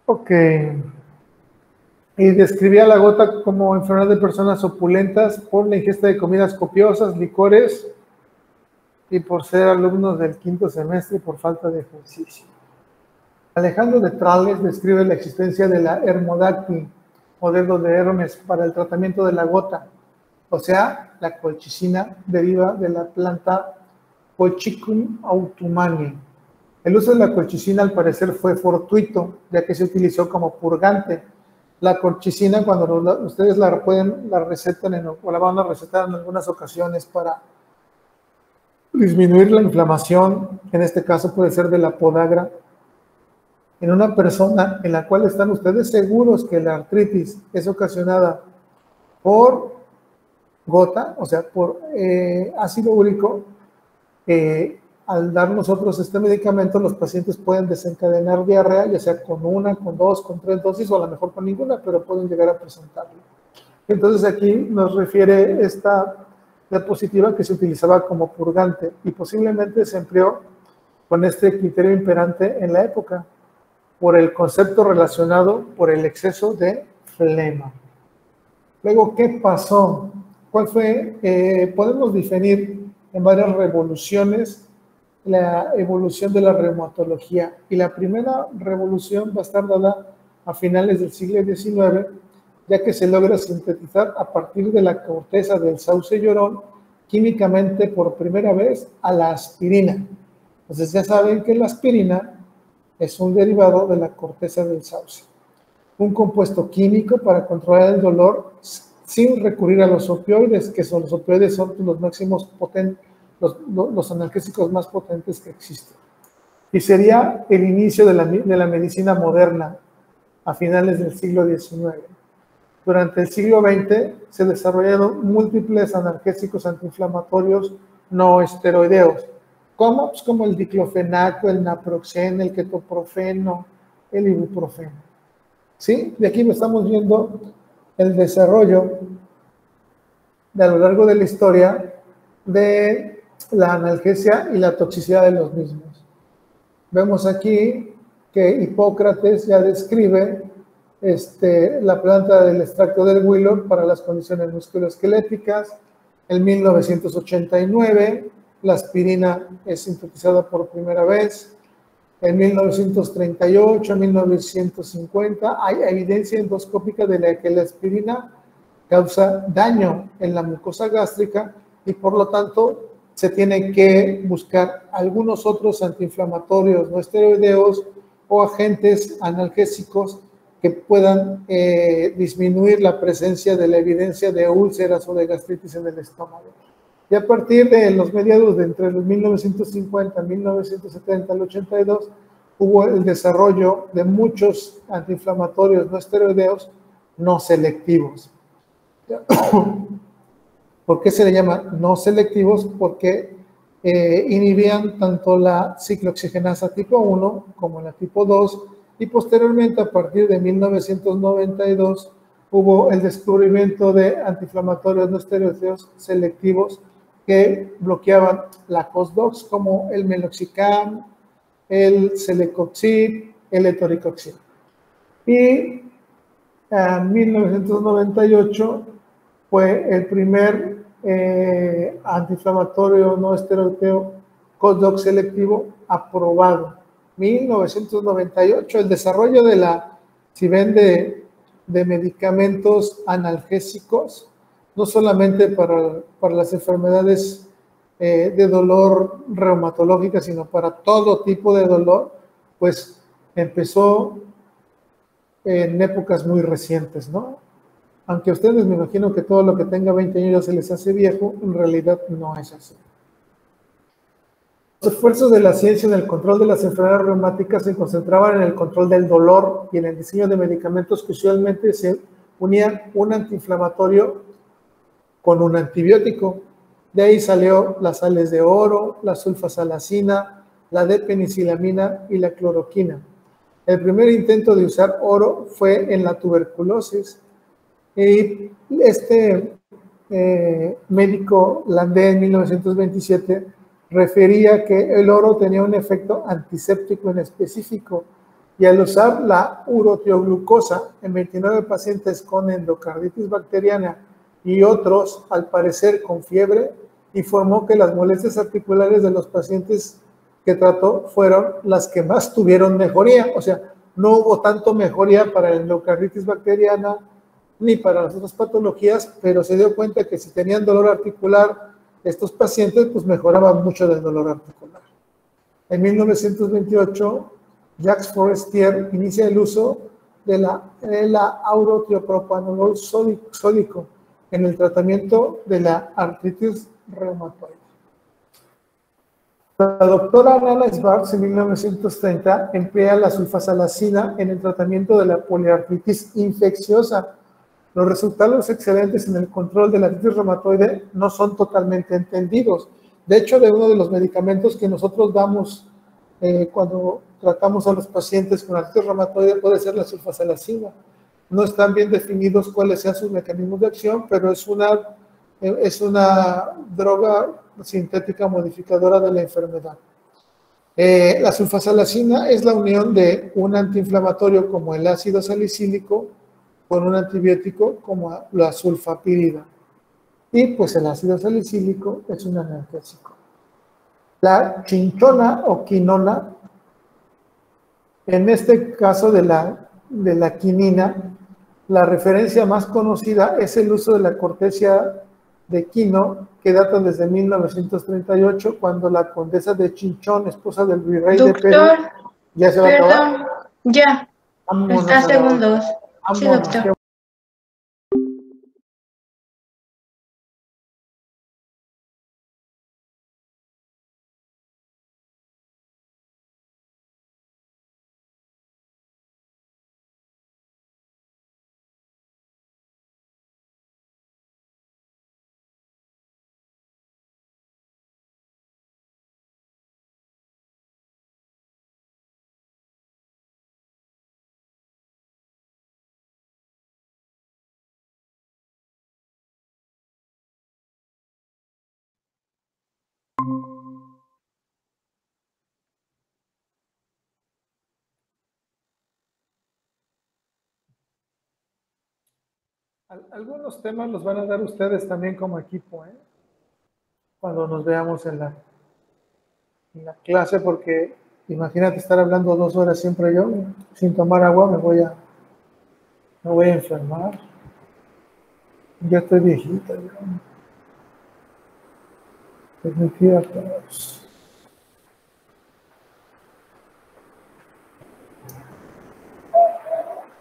Ok. Y describía la gota como enfermedad de personas opulentas por la ingesta de comidas copiosas, licores y por ser alumnos del quinto semestre por falta de ejercicio. Alejandro de Trales describe la existencia de la Hermodacti, modelo de Hermes, para el tratamiento de la gota. O sea, la colchicina deriva de la planta Colchicum autumnale. El uso de la colchicina al parecer fue fortuito, ya que se utilizó como purgante. La colchicina, cuando ustedes la recetan o la van a recetar en algunas ocasiones para disminuir la inflamación, en este caso puede ser de la podagra, en una persona en la cual están ustedes seguros que la artritis es ocasionada por gota, o sea, por ácido úrico, al dar nosotros este medicamento, los pacientes pueden desencadenar diarrea, ya sea con una, con dos, con tres dosis, o a lo mejor con ninguna, pero pueden llegar a presentarlo. Entonces aquí nos refiere esta diapositiva que se utilizaba como purgante y posiblemente se empleó con este criterio imperante en la época, por el concepto relacionado por el exceso de flema. Luego, ¿qué pasó? ¿Cuál fue? Podemos definir en varias revoluciones la evolución de la reumatología. Y la primera revolución va a estar dada a finales del siglo XIX, ya que se logra sintetizar a partir de la corteza del sauce llorón químicamente por primera vez a la aspirina. Entonces ya saben que la aspirina es un derivado de la corteza del sauce. Un compuesto químico para controlar el dolor sin recurrir a los opioides, que son los opioides son los máximos potentes, los analgésicos más potentes que existen. Y sería el inicio de la medicina moderna a finales del siglo XIX. Durante el siglo XX se desarrollaron múltiples analgésicos antiinflamatorios no esteroideos. ¿Cómo? Pues como el diclofenaco, el naproxeno, el ketoprofeno, el ibuprofeno. ¿Sí? De aquí estamos viendo el desarrollo a lo largo de la historia de la analgesia y la toxicidad de los mismos. Vemos aquí que Hipócrates ya describe la planta del extracto del willow para las condiciones musculoesqueléticas. En 1989, la aspirina es sintetizada por primera vez. En 1938, 1950, hay evidencia endoscópica de que la aspirina causa daño en la mucosa gástrica y por lo tanto se tiene que buscar algunos otros antiinflamatorios no esteroideos o agentes analgésicos que puedan disminuir la presencia de la evidencia de úlceras o de gastritis en el estómago. Y a partir de los mediados de entre los 1950, 1970 al 82, hubo el desarrollo de muchos antiinflamatorios no esteroideos no selectivos. ¿Por qué se le llama no selectivos? Porque inhibían tanto la ciclooxigenasa tipo 1 como la tipo 2 y posteriormente a partir de 1992 hubo el descubrimiento de antiinflamatorios no esteroideos selectivos que bloqueaban la COX-2 como el meloxicam, el celecoxib, el etoricoxib. Y en 1998 fue el primer antiinflamatorio no esteroideo COX-2 selectivo aprobado. 1998, el desarrollo de si ven, de medicamentos analgésicos, no solamente para las enfermedades de dolor reumatológica, sino para todo tipo de dolor, pues empezó en épocas muy recientes, ¿no? Aunque a ustedes me imagino que todo lo que tenga 20 años ya se les hace viejo, en realidad no es así. Los esfuerzos de la ciencia en el control de las enfermedades reumáticas se concentraban en el control del dolor y en el diseño de medicamentos que usualmente se unían un antiinflamatorio con un antibiótico. De ahí salió las sales de oro, la sulfasalacina, la D-penicilamina y la cloroquina. El primer intento de usar oro fue en la tuberculosis. Y este médico Landé en 1927 refería que el oro tenía un efecto antiséptico en específico, y al usar la uroteoglucosa en 29 pacientes con endocarditis bacteriana y otros, al parecer, con fiebre, informó que las molestias articulares de los pacientes que trató fueron las que más tuvieron mejoría. O sea, no hubo tanto mejoría para la endocarditis bacteriana ni para las otras patologías, pero se dio cuenta que si tenían dolor articular estos pacientes, pues mejoraban mucho del dolor articular. En 1928, Jacques Forestier inicia el uso de la aurotiopropanolol sódico en el tratamiento de la artritis reumatoide. La doctora Nana Schwartz en 1930 emplea la sulfasalacina en el tratamiento de la poliartritis infecciosa. Los resultados excelentes en el control de la artritis reumatoide no son totalmente entendidos. De hecho, de uno de los medicamentos que nosotros damos cuando tratamos a los pacientes con artritis reumatoide puede ser la sulfasalacina. No están bien definidos cuáles sean sus mecanismos de acción, pero es una droga sintética modificadora de la enfermedad. La sulfasalacina es la unión de un antiinflamatorio como el ácido salicílico con un antibiótico como la sulfapirida. Y pues el ácido salicílico es un analgésico. La chinchona o quinona, en este caso de la quinina, la referencia más conocida es el uso de la corteza de quino, que data desde 1938, cuando la condesa de Chinchón, esposa del virrey de Perú, ¿ya se va a acabar? Ya, Vámonos está segundos. Sí, vámonos. doctor. Algunos temas los van a dar ustedes también como equipo, cuando nos veamos en la clase, porque imagínate estar hablando 2 horas siempre yo, sin tomar agua, me voy a enfermar. Ya estoy viejita. Permitida para todos.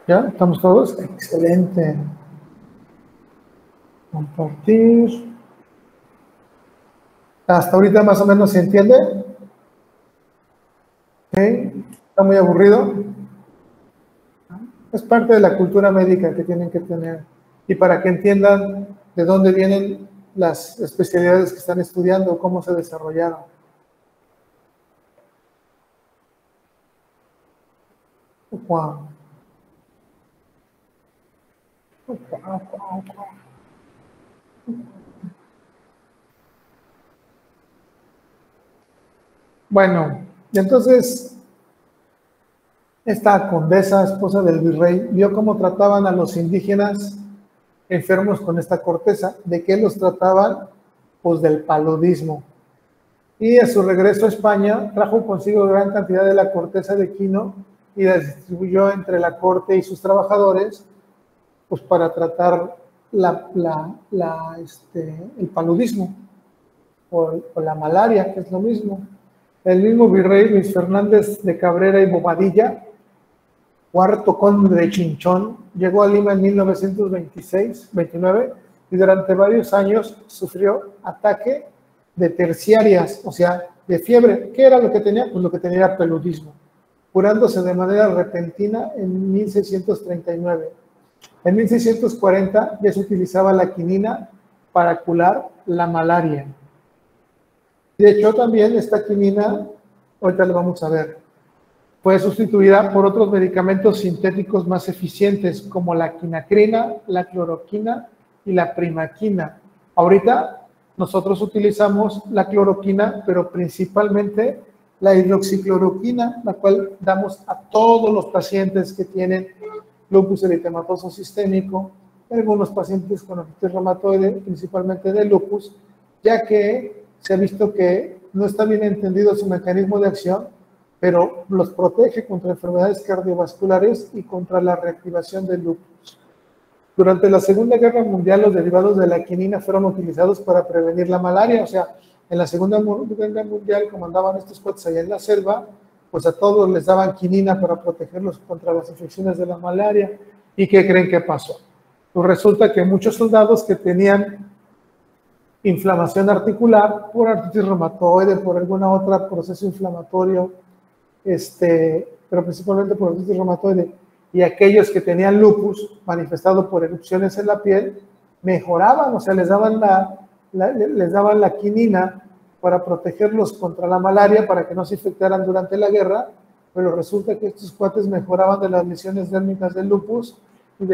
¿Ya? ¿Estamos todos? Excelente. Compartir. ¿Hasta ahorita más o menos se entiende? ¿Ok? ¿Está muy aburrido? Es parte de la cultura médica que tienen que tener. Y para que entiendan de dónde vienen las especialidades que están estudiando, cómo se desarrollaron. Wow. Bueno, y entonces esta condesa, esposa del virrey, vio cómo trataban a los indígenas enfermos con esta corteza. ¿De qué los trataban? Pues del paludismo. Y a su regreso a España trajo consigo gran cantidad de la corteza de quino y la distribuyó entre la corte y sus trabajadores, pues para tratar el paludismo o la malaria, que es lo mismo. El mismo virrey Luis Fernández de Cabrera y Bobadilla, cuarto conde de Chinchón, llegó a Lima en 1929 y durante varios años sufrió ataque de terciarias, o sea, de fiebre. ¿Qué era lo que tenía? Pues lo que tenía era paludismo, curándose de manera repentina en 1639. En 1640 ya se utilizaba la quinina para curar la malaria. De hecho, también esta quinina, ahorita lo vamos a ver, fue sustituida por otros medicamentos sintéticos más eficientes como la quinacrina, la cloroquina y la primaquina. Ahorita nosotros utilizamos la cloroquina, pero principalmente la hidroxicloroquina, la cual damos a todos los pacientes que tienen lupus eritematoso sistémico, algunos pacientes con artritis reumatoide, principalmente de lupus, ya que se ha visto que no está bien entendido su mecanismo de acción, pero los protege contra enfermedades cardiovasculares y contra la reactivación del lupus. Durante la Segunda Guerra Mundial, los derivados de la quinina fueron utilizados para prevenir la malaria. O sea, en la Segunda Guerra Mundial, como andaban estos cuates allá en la selva, pues a todos les daban quinina para protegerlos contra las infecciones de la malaria. ¿Y qué creen que pasó? Pues resulta que muchos soldados que tenían inflamación articular por artritis reumatoide, por alguna otra proceso inflamatorio, pero principalmente por artritis reumatoide, y aquellos que tenían lupus manifestado por erupciones en la piel, mejoraban, o sea, les daban la quinina para protegerlos contra la malaria, para que no se infectaran durante la guerra, pero resulta que estos cuates mejoraban de las lesiones dérmicas del lupus y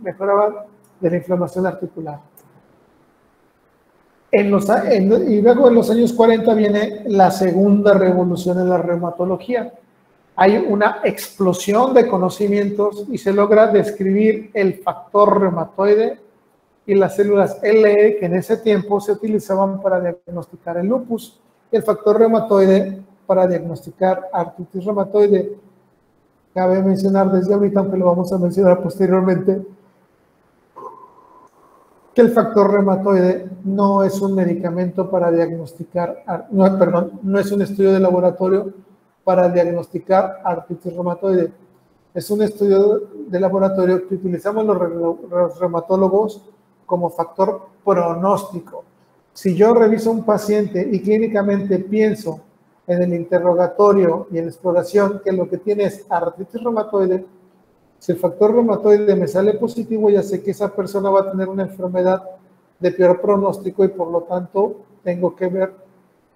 mejoraban de la inflamación articular. Y luego en los años 40 viene la segunda revolución en la reumatología. Hay una explosión de conocimientos y se logra describir el factor reumatoide y las células LE que en ese tiempo se utilizaban para diagnosticar el lupus. El factor reumatoide para diagnosticar artritis reumatoide. Cabe mencionar desde ahorita, aunque lo vamos a mencionar posteriormente, que el factor reumatoide no es un medicamento para diagnosticar, no es un estudio de laboratorio para diagnosticar artritis reumatoide. Es un estudio de laboratorio que utilizamos los reumatólogos como factor pronóstico. Si yo reviso un paciente y clínicamente pienso en el interrogatorio y en la exploración que lo que tiene es artritis reumatoide, si el factor reumatoide me sale positivo, ya sé que esa persona va a tener una enfermedad de peor pronóstico y por lo tanto tengo que ver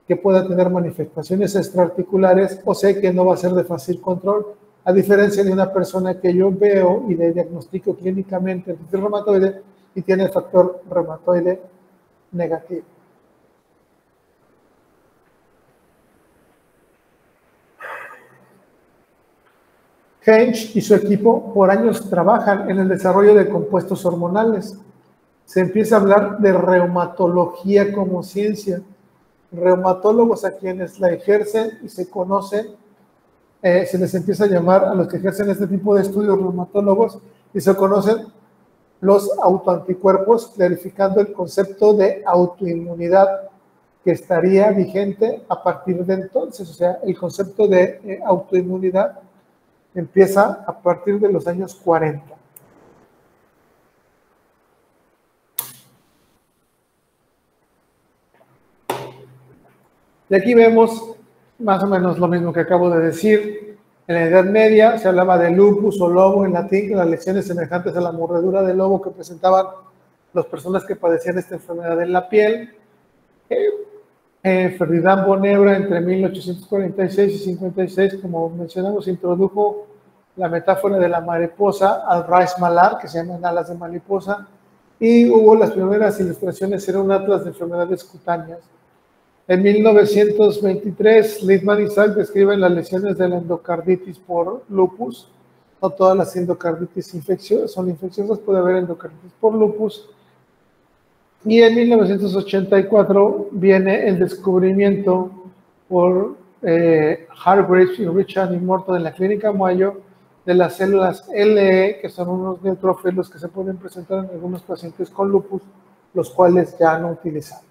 que pueda tener manifestaciones extraarticulares o sé que no va a ser de fácil control, a diferencia de una persona que yo veo y le diagnostico clínicamente artritis reumatoide y tiene el factor reumatoide negativo. Hensch y su equipo por años trabajan en el desarrollo de compuestos hormonales. Se empieza a hablar de reumatología como ciencia. Reumatólogos a quienes la ejercen y se conocen, se les empieza a llamar a los que ejercen este tipo de estudios reumatólogos y se conocen los autoanticuerpos, clarificando el concepto de autoinmunidad que estaría vigente a partir de entonces. O sea, el concepto de autoinmunidad empieza a partir de los años 40. Y aquí vemos más o menos lo mismo que acabo de decir. En la Edad Media se hablaba de lupus o lobo en latín, que las lesiones semejantes a la mordedura de lobo que presentaban las personas que padecían esta enfermedad en la piel. Ferdinand Bonebra entre 1846 y 56, como mencionamos, introdujo la metáfora de la mariposa al Rais Malar, que se llaman alas de mariposa, y hubo las primeras ilustraciones, era un atlas de enfermedades cutáneas. En 1923, Littman y Salk describen las lesiones de la endocarditis por lupus. No todas las endocarditis son infecciosas, puede haber endocarditis por lupus. Y en 1984 viene el descubrimiento por Hargreaves y Richard y Morton en la Clínica Mayo de las células LE, que son unos neutrófilos que se pueden presentar en algunos pacientes con lupus, los cuales ya no utilizamos.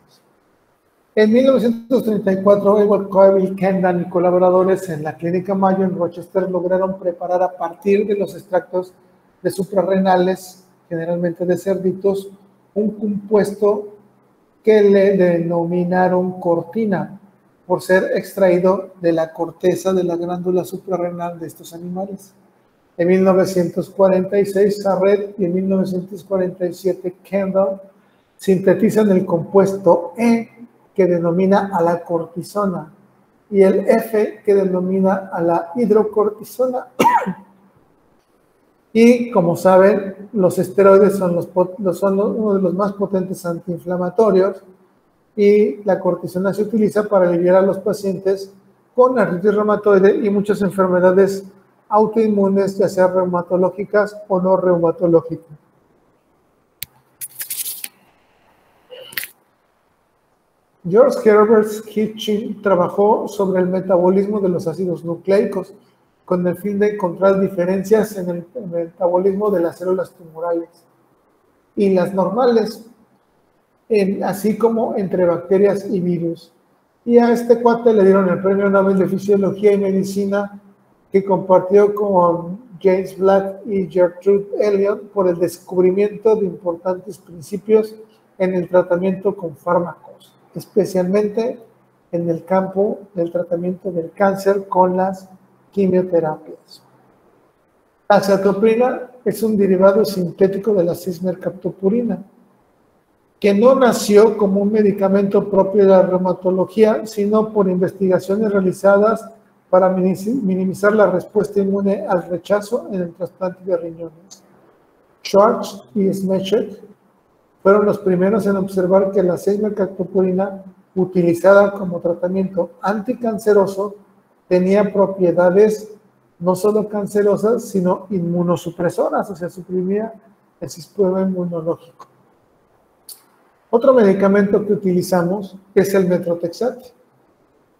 En 1934, Edward Coyle, Kendan y colaboradores en la Clínica Mayo en Rochester lograron preparar a partir de los extractos de suprarrenales, generalmente de cerditos, un compuesto que le denominaron cortina, por ser extraído de la corteza de la glándula suprarrenal de estos animales. En 1946, Sarret y en 1947, Kendall sintetizan el compuesto E, que denomina a la cortisona. y el F, que denomina a la hidrocortisona. Y como saben, los esteroides son uno de los más potentes antiinflamatorios, y la cortisona se utiliza para aliviar a los pacientes con artritis reumatoide y muchas enfermedades autoinmunes, ya sean reumatológicas o no reumatológicas. George Herbert Hitching trabajó sobre el metabolismo de los ácidos nucleicos con el fin de encontrar diferencias en el metabolismo de las células tumorales y las normales, así como entre bacterias y virus. Y a este cuate le dieron el Premio Nobel de Fisiología y Medicina, que compartió con James Black y Gertrude Elliott por el descubrimiento de importantes principios en el tratamiento con fármacos, especialmente en el campo del tratamiento del cáncer con las quimioterapias. La azathioprina es un derivado sintético de la cismercaptopurina, que no nació como un medicamento propio de la reumatología, sino por investigaciones realizadas para minimizar la respuesta inmune al rechazo en el trasplante de riñones. Schwartz y Schmecher fueron los primeros en observar que la cismercaptopurina, utilizada como tratamiento anticanceroso, tenía propiedades no solo cancerosas, sino inmunosupresoras, o sea, suprimía el sistema inmunológico. Otro medicamento que utilizamos es el Methotrexate,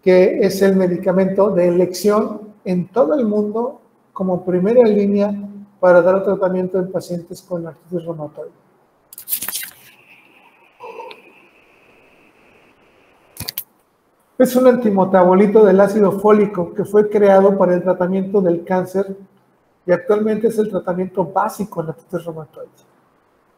que es el medicamento de elección en todo el mundo como primera línea para dar tratamiento en pacientes con artritis reumatoide. Es un antimetabolito del ácido fólico que fue creado para el tratamiento del cáncer y actualmente es el tratamiento básico en la artritis reumatoide.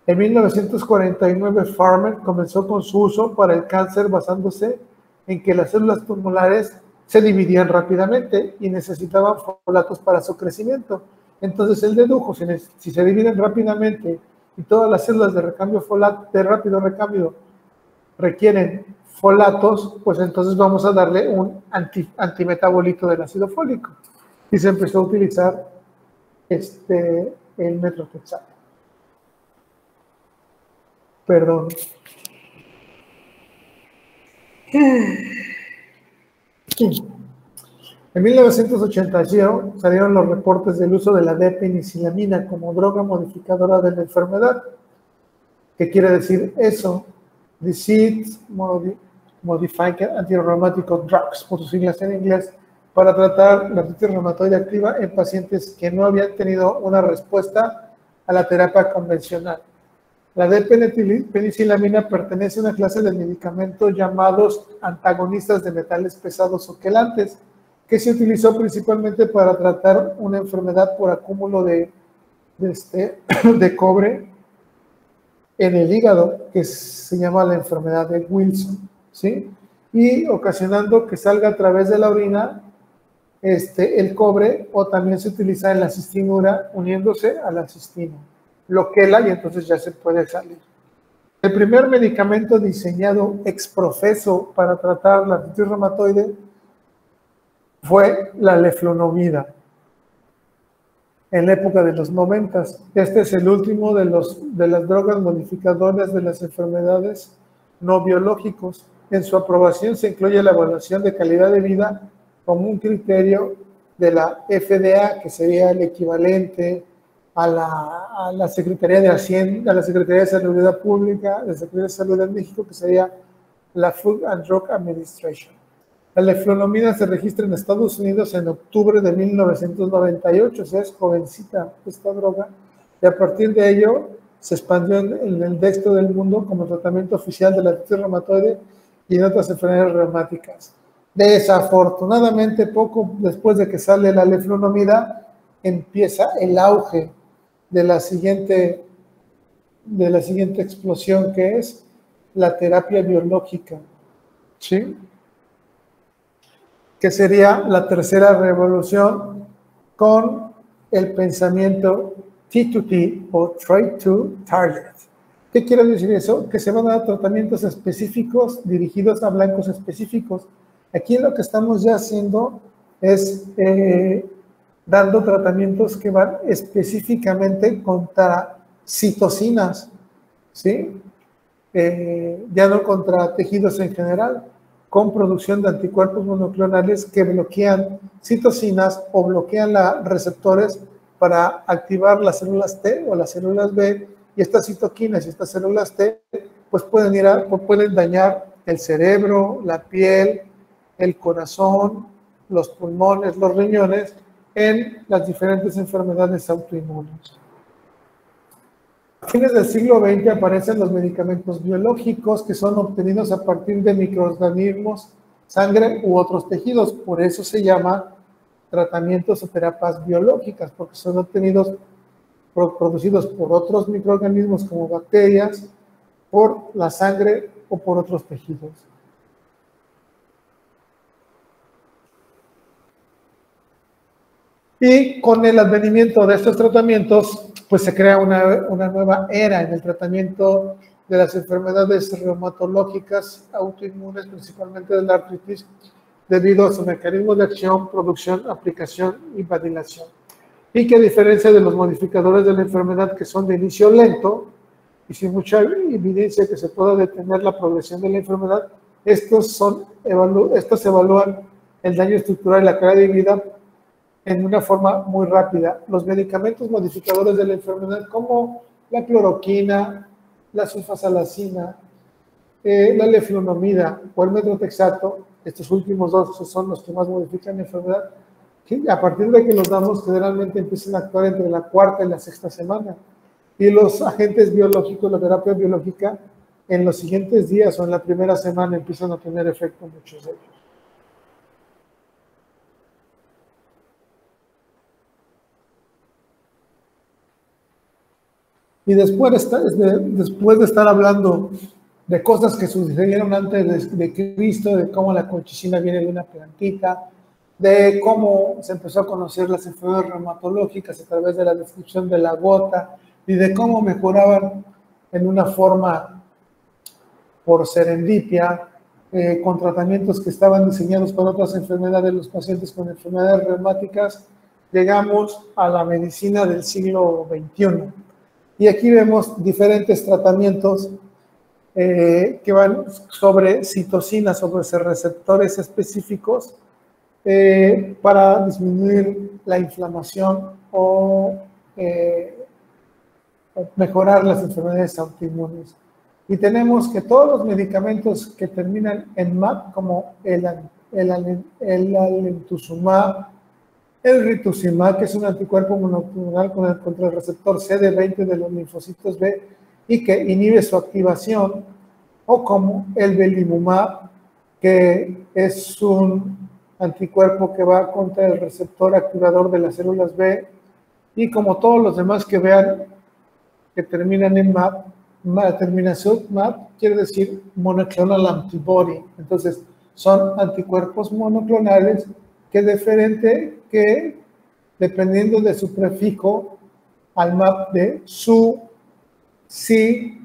En 1949, Farmer comenzó con su uso para el cáncer basándose en que las células tumorales se dividían rápidamente y necesitaban folatos para su crecimiento. Entonces él dedujo, si se dividen rápidamente y todas las células de rápido recambio requieren folatos, pues entonces vamos a darle un antimetabolito del ácido fólico. Y se empezó a utilizar el Methotrexate. Perdón. En 1980 salieron los reportes del uso de la D-penicilamina como droga modificadora de la enfermedad. ¿Qué quiere decir eso? Disease Modifying Antirheumatic Drugs, por sus siglas en inglés, para tratar la artritis reumatoide activa en pacientes que no habían tenido una respuesta a la terapia convencional. La D-penicilamina pertenece a una clase de medicamentos llamados antagonistas de metales pesados o quelantes, que se utilizó principalmente para tratar una enfermedad por acúmulo de cobre en el hígado, que se llama la enfermedad de Wilson, ¿sí? Y ocasionando que salga a través de la orina el cobre, o también se utiliza en la cistinura uniéndose a la cistina. Lo quela y entonces ya se puede salir. El primer medicamento diseñado ex profeso para tratar la artritis reumatoide fue la leflunomida en la época de los 90. Este es el último de las drogas modificadoras de las enfermedades no biológicos. En su aprobación se incluye la evaluación de calidad de vida como un criterio de la FDA, que sería el equivalente a la Secretaría de Hacienda, a la Secretaría de Salud Pública, la Secretaría de Salud de México, que sería la Food and Drug Administration. La leflunomida se registra en Estados Unidos en octubre de 1998, o sea, es jovencita esta droga, y a partir de ello se expandió en el resto del mundo como tratamiento oficial de la artritis reumatoide y en otras enfermedades reumáticas. Desafortunadamente, poco después de que sale la leflunomida, empieza el auge de la siguiente explosión, que es la terapia biológica, ¿sí? Que sería la tercera revolución con el pensamiento T2T o Trade to Target. ¿Qué quiere decir eso? Que se van a dar tratamientos específicos dirigidos a blancos específicos. Aquí lo que estamos ya haciendo es dando tratamientos que van específicamente contra citocinas, ¿sí? Ya no contra tejidos en general, con producción de anticuerpos monoclonales que bloquean citocinas o bloquean los receptores para activar las células T o las células B, y estas citoquinas y estas células T pues pueden dañar el cerebro, la piel, el corazón, los pulmones, los riñones, en las diferentes enfermedades autoinmunes. A fines del siglo XX aparecen los medicamentos biológicos que son obtenidos a partir de microorganismos, sangre u otros tejidos. Por eso se llama tratamientos o terapias biológicas, porque son obtenidos, producidos por otros microorganismos como bacterias, por la sangre o por otros tejidos. Y con el advenimiento de estos tratamientos, pues se crea una nueva era en el tratamiento de las enfermedades reumatológicas autoinmunes, principalmente de la artritis, debido a su mecanismo de acción, producción, aplicación y validación. Y que a diferencia de los modificadores de la enfermedad que son de inicio lento y sin mucha evidencia que se pueda detener la progresión de la enfermedad, estos evalúan el daño estructural y la calidad de vida en una forma muy rápida. Los medicamentos modificadores de la enfermedad, como la cloroquina, la sulfasalazina, la leflunomida o el metrotexato, estos últimos dos son los que más modifican la enfermedad, que a partir de que los damos generalmente empiezan a actuar entre la cuarta y la sexta semana. Y los agentes biológicos, la terapia biológica, en los siguientes días o en la primera semana empiezan a tener efecto muchos de ellos. Y después de estar hablando de cosas que sucedieron antes de Cristo, de cómo la colchicina viene de una plantita, de cómo se empezó a conocer las enfermedades reumatológicas a través de la descripción de la gota, y de cómo mejoraban en una forma por serendipia, con tratamientos que estaban diseñados para otras enfermedades, los pacientes con enfermedades reumáticas, llegamos a la medicina del siglo XXI. Y aquí vemos diferentes tratamientos que van sobre citocinas, sobre receptores específicos para disminuir la inflamación o mejorar las enfermedades autoinmunes. Y tenemos que todos los medicamentos que terminan en MAP, como el alemtuzumab, el rituximab, que es un anticuerpo monoclonal contra el receptor CD20 de los linfocitos B y que inhibe su activación, o como el belimumab, que es un anticuerpo que va contra el receptor activador de las células B, y como todos los demás que vean que terminan en MAP, terminación MAP quiere decir monoclonal antibody. Entonces, son anticuerpos monoclonales que dependiendo de su prefijo al MAP de SU, SI,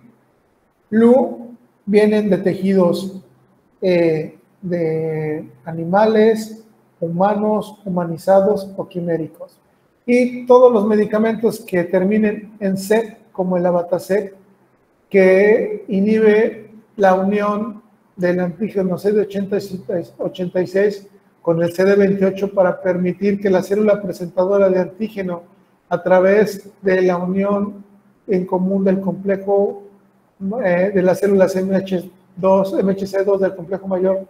LU, vienen de tejidos de animales, humanos, humanizados o quiméricos. Y todos los medicamentos que terminen en C, como el abatacept, que inhibe la unión del antígeno CD86 con el CD28 para permitir que la célula presentadora de antígeno, a través de la unión en común del complejo de las células MHC2 del complejo mayor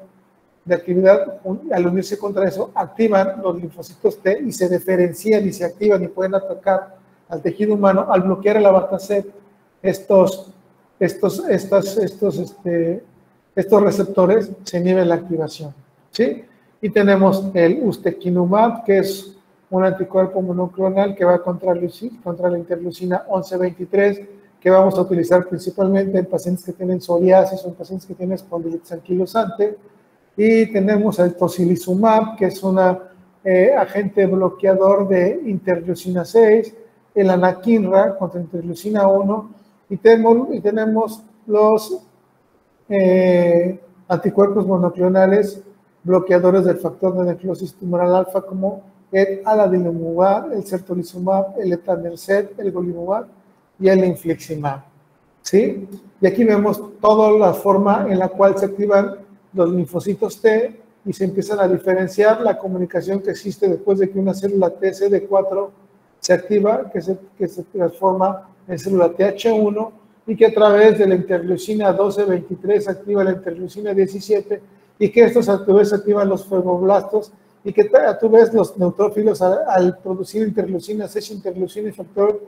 de actividad, al unirse contra eso, activan los linfocitos T y se diferencian y se activan y pueden atacar al tejido humano. Al bloquear el abatacept, estos receptores se inhibe la activación, ¿sí? Y tenemos el ustekinumab, que es un anticuerpo monoclonal que va contra la interleucina 11-23, que vamos a utilizar principalmente en pacientes que tienen psoriasis o en pacientes que tienen espondilitis anquilosante. Y tenemos el tocilizumab, que es un agente bloqueador de interleucina 6, el anakinra contra interleucina 1, y tenemos los anticuerpos monoclonales bloqueadores del factor de necrosis tumoral alfa como el adalimumab, el certolizumab, el etanercept, el golimumab y el infliximab. ¿Sí? Y aquí vemos toda la forma en la cual se activan los linfocitos T y se empiezan a diferenciar la comunicación que existe después de que una célula TCD4 se activa, que se transforma en célula TH1 y que a través de la interleucina 12-23 activa la interleucina 17 y que estos a tu vez activan los fibroblastos y que a tu vez los neutrófilos al producir interleucina 6, interleucina y factor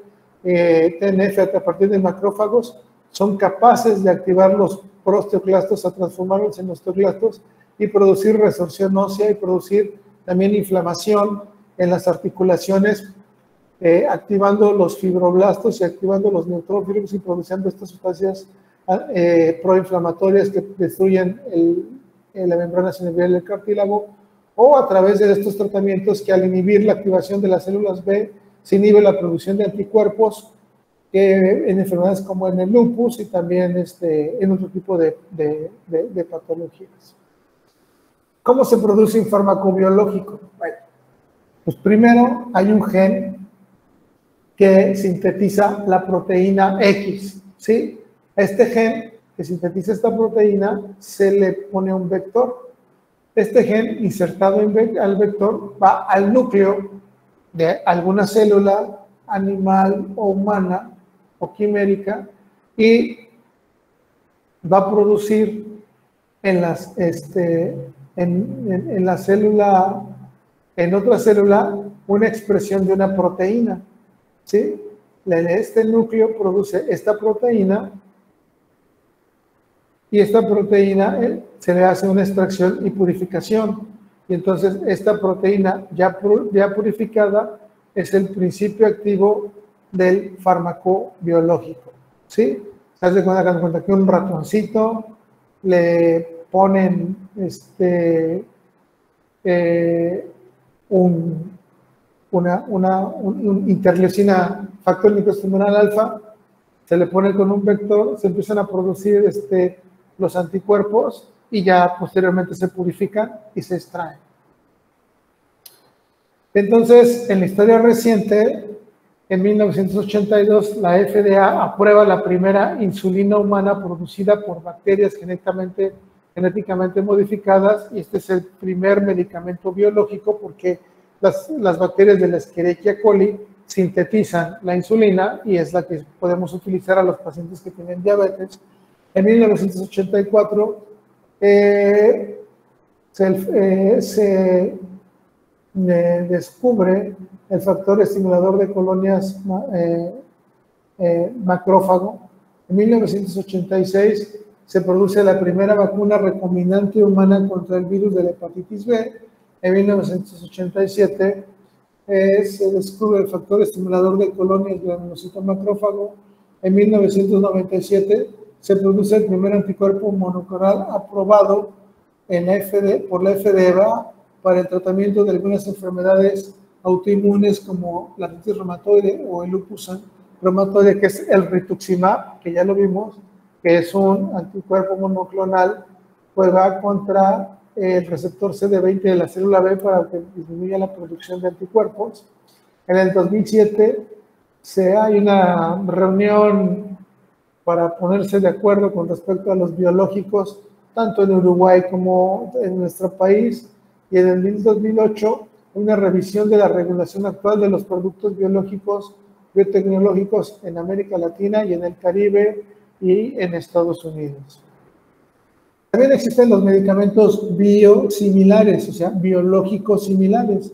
TNF a partir de macrófagos son capaces de activar los prosteoclastos a transformarlos en osteoclastos y producir resorción ósea y producir también inflamación en las articulaciones, activando los fibroblastos y activando los neutrófilos y produciendo estas sustancias proinflamatorias que destruyen la membrana sinovial del cartílago, o a través de estos tratamientos que al inhibir la activación de las células B se inhibe la producción de anticuerpos en enfermedades como en el lupus y también en otro tipo de patologías. ¿Cómo se produce un fármaco biológico? Bueno, pues primero hay un gen que sintetiza la proteína X, ¿sí? A este gen que sintetiza esta proteína se le pone un vector. Este gen insertado al vector va al núcleo de alguna célula animal o humana o quimérica y va a producir en la célula, en otra célula, una expresión de una proteína, ¿sí? Este núcleo produce esta proteína y esta proteína se le hace una extracción y purificación. Y entonces esta proteína ya purificada es el principio activo del fármaco biológico, ¿sí? Se hace cuenta que un ratoncito le ponen un interleucina, factor microestimular alfa, se le pone con un vector, se empiezan a producir los anticuerpos y ya posteriormente se purifican y se extraen. Entonces, en la historia reciente, en 1982, la FDA aprueba la primera insulina humana producida por bacterias genéticamente modificadas, y este es el primer medicamento biológico porque las bacterias de la Escherichia coli sintetizan la insulina y es la que podemos utilizar a los pacientes que tienen diabetes. En 1984 se descubre el factor estimulador de colonias macrófago. En 1986 se produce la primera vacuna recombinante humana contra el virus de la hepatitis B. En 1987 se descubre el factor estimulador de colonias granulocito macrófago. En 1997 se produce el primer anticuerpo monoclonal aprobado por la FDA para el tratamiento de algunas enfermedades autoinmunes como la artritis reumatoide o el lupus reumatoide, que es el rituximab, que ya lo vimos, que es un anticuerpo monoclonal, juega contra el receptor CD20 de la célula B para que disminuya la producción de anticuerpos. En el 2007 hay una reunión para ponerse de acuerdo con respecto a los biológicos, tanto en Uruguay como en nuestro país, y en el 2008 una revisión de la regulación actual de los productos biológicos biotecnológicos en América Latina y en el Caribe y en Estados Unidos. También existen los medicamentos biosimilares, o sea, biológicos similares.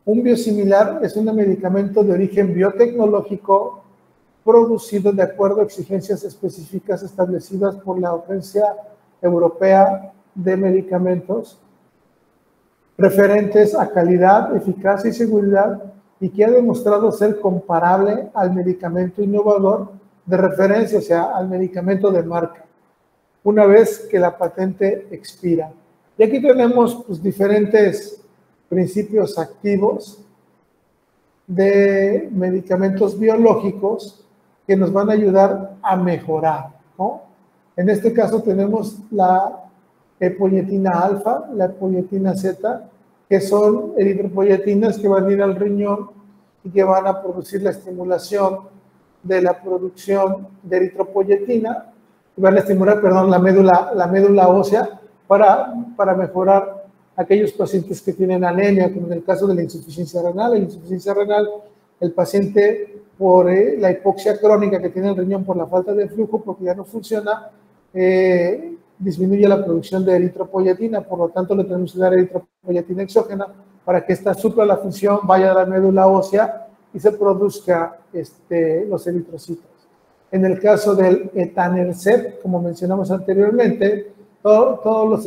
Un biosimilar es un medicamento de origen biotecnológico producido de acuerdo a exigencias específicas establecidas por la Agencia Europea de Medicamentos, referentes a calidad, eficacia y seguridad, y que ha demostrado ser comparable al medicamento innovador de referencia, o sea, al medicamento de marca, una vez que la patente expira. Y aquí tenemos pues, diferentes principios activos de medicamentos biológicos que nos van a ayudar a mejorar, ¿no? En este caso tenemos epoyetina alfa, la epoyetina Z, que son eritropoyetinas que van a ir al riñón y que van a producir la estimulación de la producción de eritropoyetina, y van a estimular, perdón, la médula ósea para mejorar aquellos pacientes que tienen anemia, como en el caso de la insuficiencia renal. La insuficiencia renal, el paciente por la hipoxia crónica que tiene el riñón por la falta de flujo, porque ya no funciona, disminuye la producción de eritropoyetina, por lo tanto le tenemos que dar eritropoyetina exógena para que esta supla la función, vaya a la médula ósea y se produzca los eritrocitos. En el caso del etanercept, como mencionamos anteriormente, todo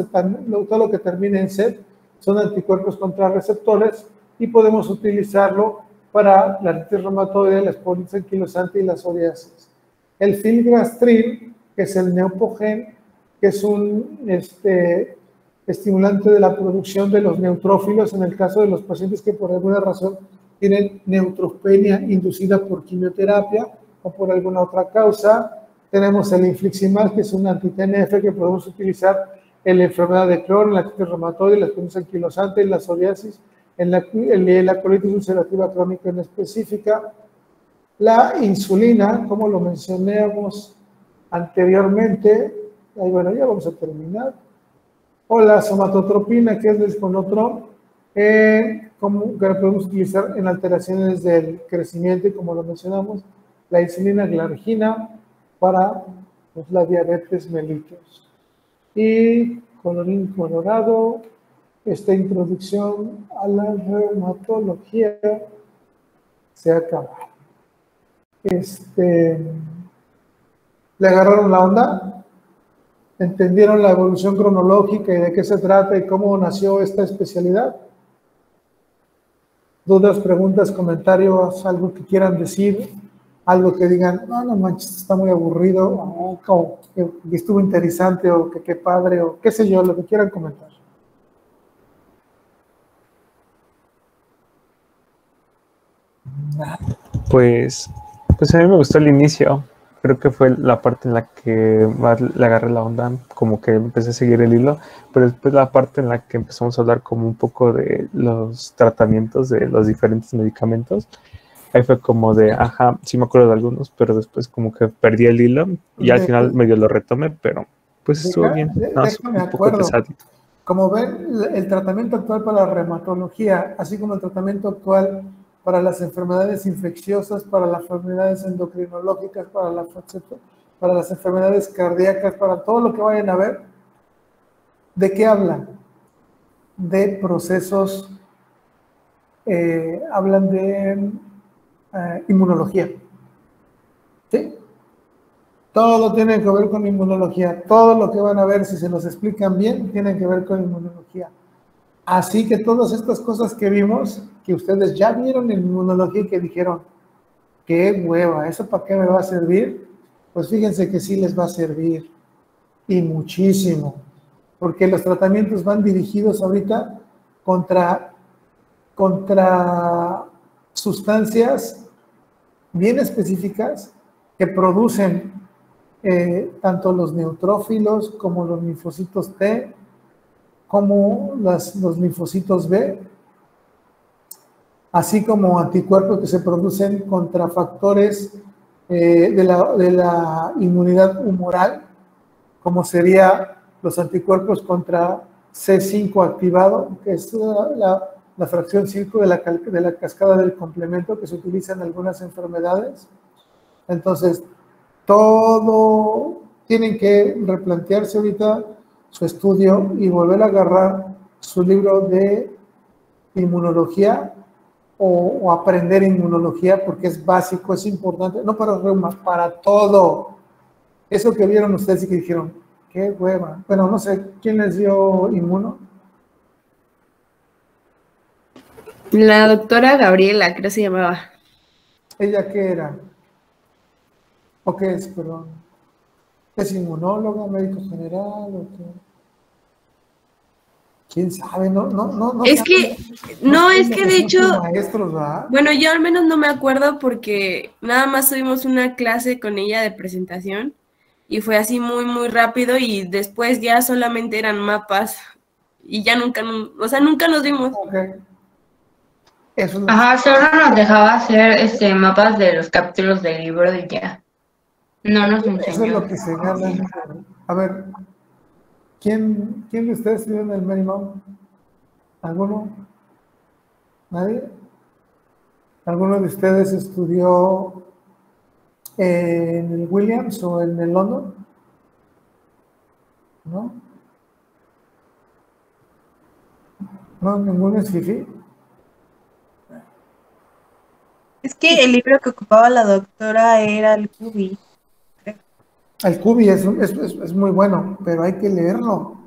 lo que termina en CEP son anticuerpos contra receptores y podemos utilizarlo para la artritis reumatoide, la espolitis anquilosante y la psoriasis. El filgrastim, que es el Neupogen, que es un estimulante de la producción de los neutrófilos en el caso de los pacientes que por alguna razón tienen neutropenia inducida por quimioterapia o por alguna otra causa. Tenemos el infliximab, que es un anti-TNF que podemos utilizar en la enfermedad de Crohn, en la artritis reumatoide, en la espolitis anquilosante, en la psoriasis, en la colitis ulcerativa crónica en específica. La insulina, como lo mencionamos anteriormente, ahí bueno, ya vamos a terminar. O la somatotropina, que es el desconotrón, que la podemos utilizar en alteraciones del crecimiento, y como lo mencionamos, la insulina glargina para la diabetes mellitus. Y colorín colorado, esta introducción a la reumatología se acaba. ¿Le agarraron la onda? ¿Entendieron la evolución cronológica y de qué se trata y cómo nació esta especialidad? ¿Dudas, preguntas, comentarios, algo que quieran decir? Algo que digan, no manches, está muy aburrido, o que estuvo interesante, o que qué padre, o qué sé yo, lo que quieran comentar. Pues a mí me gustó el inicio. Creo que fue la parte en la que más le agarré la onda, como que empecé a seguir el hilo, pero después la parte en la que empezamos a hablar como un poco de los tratamientos de los diferentes medicamentos, ahí fue como de, ajá, sí me acuerdo de algunos, pero después como que perdí el hilo y al final medio lo retomé, pero pues estuvo bien. No, un poco pesadito. Como ven, el tratamiento actual para la reumatología, así como el tratamiento actual para las enfermedades infecciosas, para las enfermedades endocrinológicas, para las enfermedades cardíacas, para todo lo que vayan a ver, ¿de qué hablan? De procesos, hablan de inmunología. ¿Sí? Todo tiene que ver con inmunología. Todo lo que van a ver, si se nos explican bien, tiene que ver con inmunología. Así que todas estas cosas que vimos, que ustedes ya vieron en inmunología y que dijeron, qué hueva, ¿eso para qué me va a servir? Pues fíjense que sí les va a servir, y muchísimo, porque los tratamientos van dirigidos ahorita contra sustancias bien específicas que producen tanto los neutrófilos como los linfocitos T, como los linfocitos B, así como anticuerpos que se producen contra factores de la inmunidad humoral, como sería los anticuerpos contra C5 activado, que es la fracción 5 de la cascada del complemento que se utiliza en algunas enfermedades. Entonces, todo tienen que replantearse ahorita su estudio y volver a agarrar su libro de inmunología o aprender inmunología, porque es básico, es importante, no para reuma, para todo. Eso que vieron ustedes y que dijeron, qué hueva. Bueno, no sé, ¿quién les dio inmuno? La doctora Gabriela, creo que se llamaba. ¿Ella qué era? ¿O qué es, perdón? ¿Es inmunóloga, médico general o qué? ¿Quién sabe? No. Es que, es que de hecho, maestros, ¿verdad? bueno, yo al menos no me acuerdo porque nada más tuvimos una clase con ella de presentación y fue así muy, muy rápido y después ya solamente eran mapas y ya nunca, o sea, nunca nos vimos. Ok. Eso es lo Ajá, solo nos dejaba hacer mapas de los capítulos del libro y ya. No nos eso es enseñó. lo que se gana. A ver, ¿quién de ustedes estudió en el Marymount? ¿Alguno? ¿Nadie? ¿Alguno de ustedes estudió en el Williams o en el London? ¿No? ¿No? ¿Ninguno es FIFI? Es que el libro que ocupaba la doctora era el Cubi. El Cubi es muy bueno, pero hay que leerlo,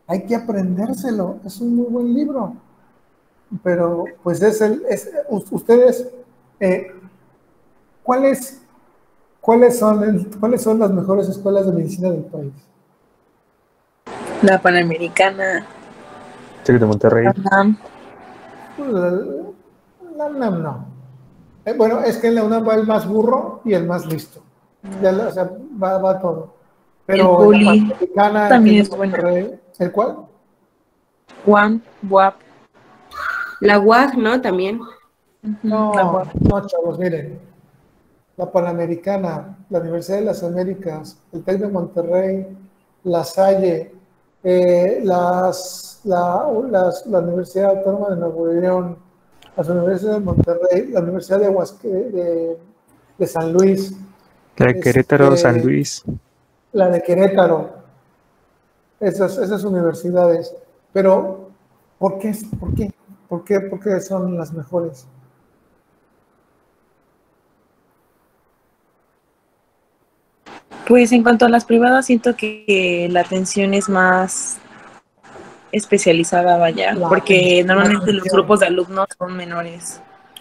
hay que aprendérselo, es un muy buen libro. Pero pues ustedes, ¿cuáles son las mejores escuelas de medicina del país? La Panamericana. Tec de Monterrey. UNAM. La UNAM no. Bueno, es que en la UNAM va el más burro y el más listo. O sea, va todo. Pero El en la Poli Panamericana, también en es bueno. Monterrey, ¿el cuál? UAM, WAP. La UAG, ¿no? También. No, La UAP. no, chavos, miren. La Panamericana, la Universidad de las Américas, el TEC de Monterrey, La Salle, la Universidad Autónoma de Nuevo León, las universidades de Monterrey, la Universidad de San Luis, La de Querétaro, San Luis. la de Querétaro, esas universidades. Pero, ¿por qué? ¿Por qué son las mejores? Pues en cuanto a las privadas, siento que la atención es más especializada, vaya, porque normalmente los grupos de alumnos son menores.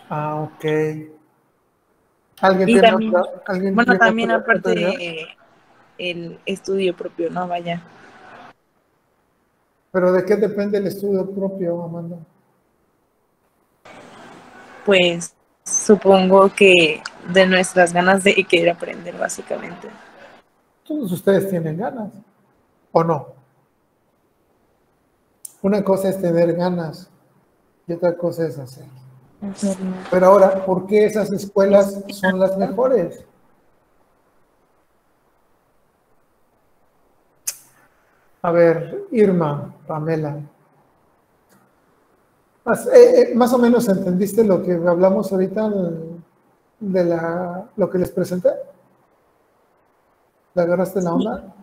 Ah, ok. ¿Alguien Y tiene también, tiene también otra idea? aparte el estudio propio, ¿no? Vaya. ¿Pero de qué depende el estudio propio, Amanda? Pues supongo que de nuestras ganas de querer aprender, básicamente. Todos ustedes tienen ganas, ¿o no? Una cosa es tener ganas y otra cosa es hacer. Pero ahora, ¿por qué esas escuelas son las mejores? A ver, Irma, Pamela. Más o menos entendiste lo que hablamos ahorita de lo que les presenté. ¿Le agarraste la onda?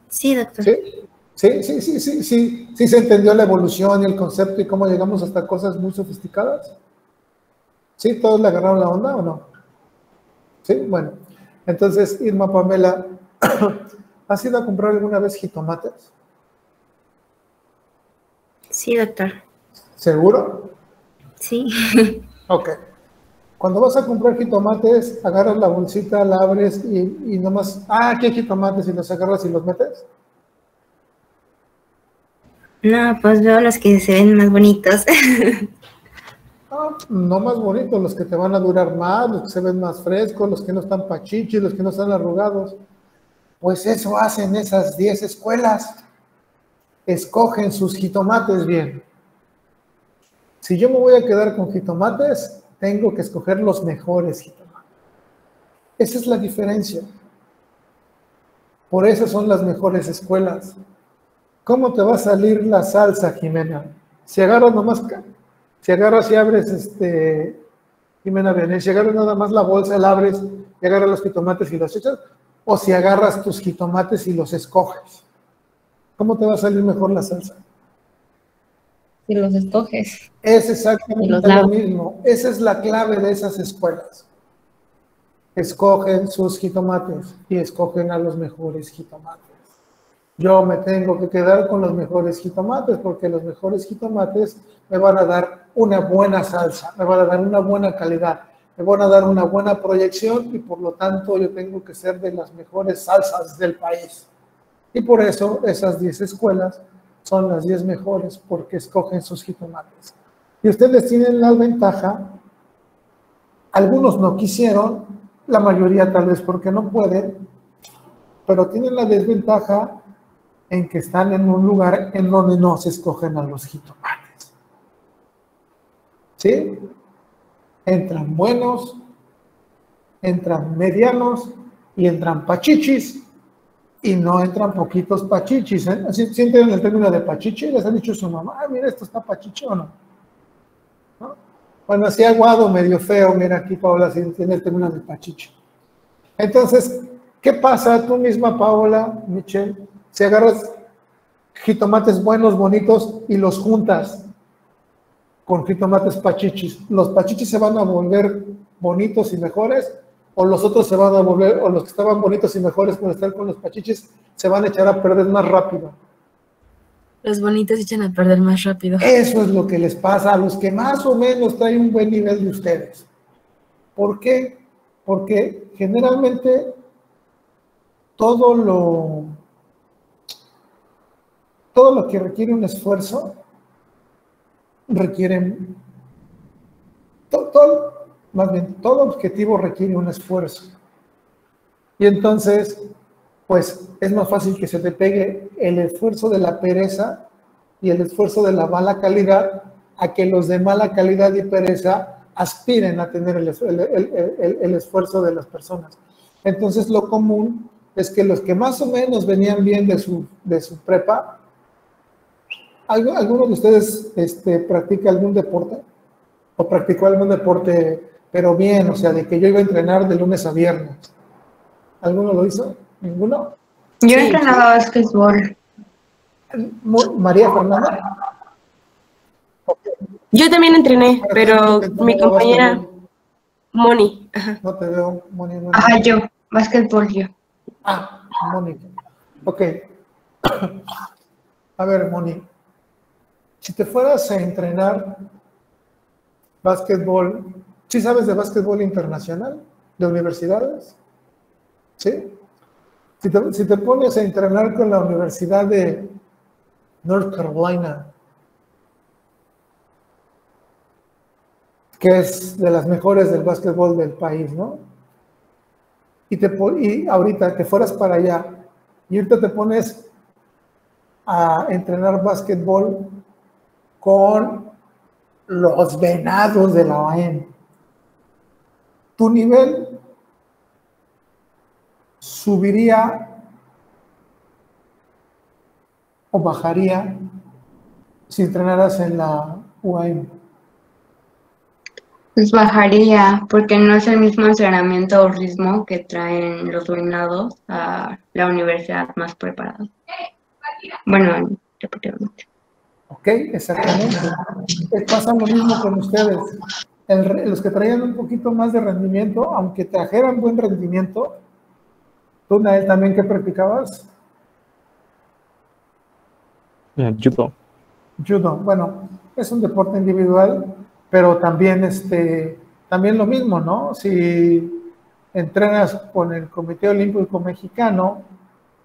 Sí, doctor. Sí, se entendió la evolución y el concepto y cómo llegamos hasta cosas muy sofisticadas. ¿Sí? ¿Todos le agarraron la onda o no? Sí, bueno. Entonces, Irma, Pamela, ¿has ido a comprar alguna vez jitomates? Sí, doctor. ¿Seguro? Sí. Ok. Cuando vas a comprar jitomates, agarras la bolsita, la abres y nomás, aquí hay jitomates y los agarras y los metes. No, pues veo los que se ven más bonitos. No más bonitos, los que te van a durar más, los que se ven más frescos, los que no están pachichis, los que no están arrugados. Pues eso hacen esas 10 escuelas. Escogen sus jitomates bien. Si yo me voy a quedar con jitomates, tengo que escoger los mejores jitomates. Esa es la diferencia. Por eso son las mejores escuelas. ¿Cómo te va a salir la salsa, Jimena? Si agarras y abres, Jimena Benet, si agarras nada más la bolsa, la abres y agarras los jitomates y los echas, o si agarras tus jitomates y los escoges. ¿Cómo te va a salir mejor la salsa? Si los escoges. Es Y exactamente los lo lavas. mismo. Esa es la clave de esas escuelas. Escogen sus jitomates y escogen a los mejores jitomates. Yo me tengo que quedar con los mejores jitomates porque los mejores jitomates me van a dar una buena salsa, me van a dar una buena calidad, me van a dar una buena proyección y por lo tanto yo tengo que ser de las mejores salsas del país. Y por eso esas 10 escuelas son las 10 mejores porque escogen sus jitomates. Y ustedes tienen la ventaja, algunos no quisieron, la mayoría tal vez porque no pueden, pero tienen la desventaja en que están en un lugar en donde no se escogen a los jitomates. ¿Sí? Entran buenos, entran medianos y entran pachichis, y no entran poquitos pachichis. ¿Sí entienden el término de pachichi? ¿Les ha dicho su mamá, mira, esto está pachichi o no? ¿No? Bueno, así aguado, medio feo, mira aquí Paola, si entiende el término de pachichi. Entonces, ¿qué pasa tú misma, Paola, Michelle, si agarras jitomates buenos, bonitos, y los juntas con jitomates pachichis? ¿Los pachichis se van a volver bonitos y mejores? ¿O los otros se van a volver, o los que estaban bonitos y mejores por estar con los pachichis, se van a echar a perder más rápido? Los bonitos se echan a perder más rápido. Eso es lo que les pasa a los que más o menos traen un buen nivel de ustedes. ¿Por qué? Porque generalmente todo lo que requiere un esfuerzo requiere, más bien, todo objetivo requiere un esfuerzo. Y entonces, pues es más fácil que se te pegue el esfuerzo de la pereza y el esfuerzo de la mala calidad a que los de mala calidad y pereza aspiren a tener el esfuerzo de las personas. Entonces, lo común es que los que más o menos venían bien de su prepa, ¿alguno de ustedes practica algún deporte? ¿O practicó algún deporte, pero bien, o sea, de que yo iba a entrenar de lunes a viernes? ¿Alguno lo hizo? ¿Ninguno? Yo entrenaba básquetbol. María Fernanda. Yo también entrené, pero ¿Entrenaba mi compañera básquetbol? Moni. Ajá. No te veo, Moni. Ajá, yo, básquetbol yo. Ah, Mónica. Ok. A ver, Moni, si te fueras a entrenar básquetbol, ¿sí sabes de básquetbol internacional? ¿De universidades? ¿Sí? Si te pones a entrenar con la Universidad de North Carolina, que es de las mejores del básquetbol del país, ¿no? Y ahorita te fueras para allá y ahorita te pones a entrenar básquetbol con los Venados de la OEM, tu nivel subiría o bajaría si entrenaras en la UAM. Pues bajaría, porque no es el mismo entrenamiento o ritmo que traen los venados a la universidad más preparada. Bueno, respectivamente. Ok, exactamente. Pasa lo mismo con ustedes. Los que traían un poquito más de rendimiento, aunque trajeran buen rendimiento, ¿tú, Nael, también qué practicabas? Judo. Judo. Bueno, es un deporte individual, pero también, también lo mismo, ¿no? Si entrenas con el Comité Olímpico Mexicano,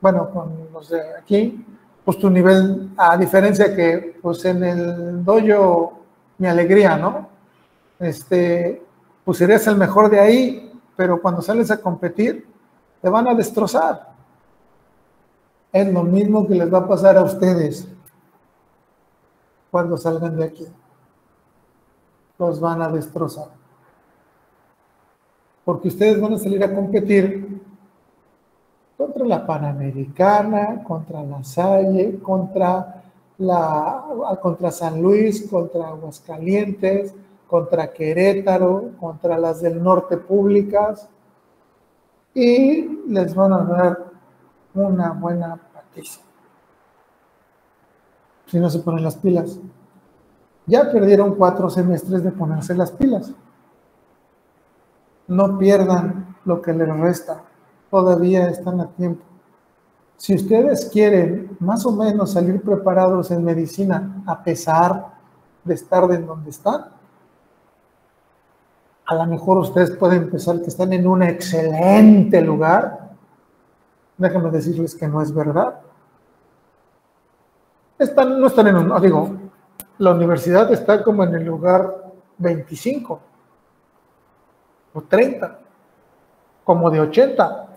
bueno, con los de aquí, pues tu nivel, a diferencia que, pues en el dojo Mi Alegría, ¿no? Pues serías el mejor de ahí, pero cuando sales a competir, te van a destrozar. Es lo mismo que les va a pasar a ustedes cuando salgan de aquí. Los van a destrozar. Porque ustedes van a salir a competir contra la Panamericana, contra la Salle, contra San Luis, contra Aguascalientes, contra Querétaro, contra las del norte públicas, y les van a dar una buena patiza si no se ponen las pilas. Ya perdieron 4 semestres de ponerse las pilas. No pierdan lo que les resta. Todavía están a tiempo. Si ustedes quieren más o menos salir preparados en medicina, a pesar de estar en donde están, a lo mejor ustedes pueden pensar que están en un excelente lugar. Déjenme decirles que no es verdad. No están en un, digo, la universidad está como en el lugar 25 o 30, como de 80.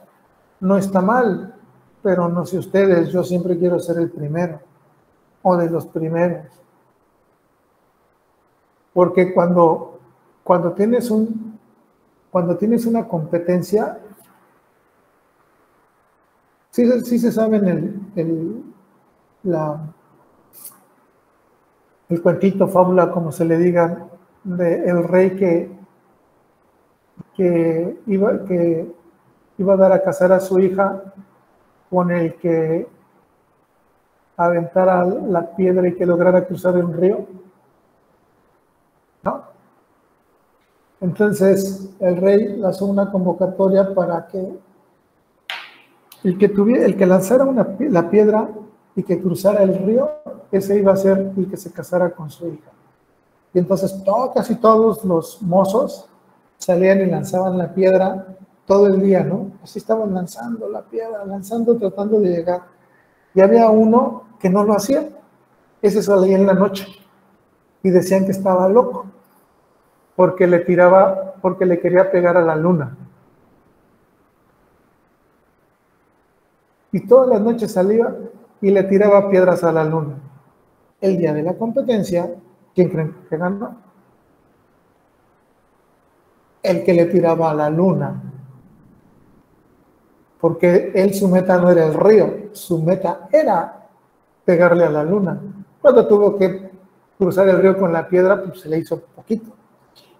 No está mal, pero no sé ustedes, yo siempre quiero ser el primero o de los primeros. Porque cuando tienes una competencia, sí se saben el cuentito, fábula, como se le diga, del rey que iba a dar a casar a su hija con el que aventara la piedra y que lograra cruzar un río, ¿no? Entonces el rey lanzó una convocatoria para que el que lanzara la piedra y que cruzara el río, ese iba a ser el que se casara con su hija. Y entonces casi todos los mozos salían y lanzaban la piedra todo el día, ¿no? Así estaban lanzando la piedra, tratando de llegar. Y había uno que no lo hacía. Ese salía en la noche. Y decían que estaba loco, porque le quería pegar a la luna. Y todas las noches salía y le tiraba piedras a la luna. El día de la competencia, ¿quién creen que ganó? El que le tiraba a la luna. Porque su meta no era el río, su meta era pegarle a la luna. Cuando tuvo que cruzar el río con la piedra, pues se le hizo poquito.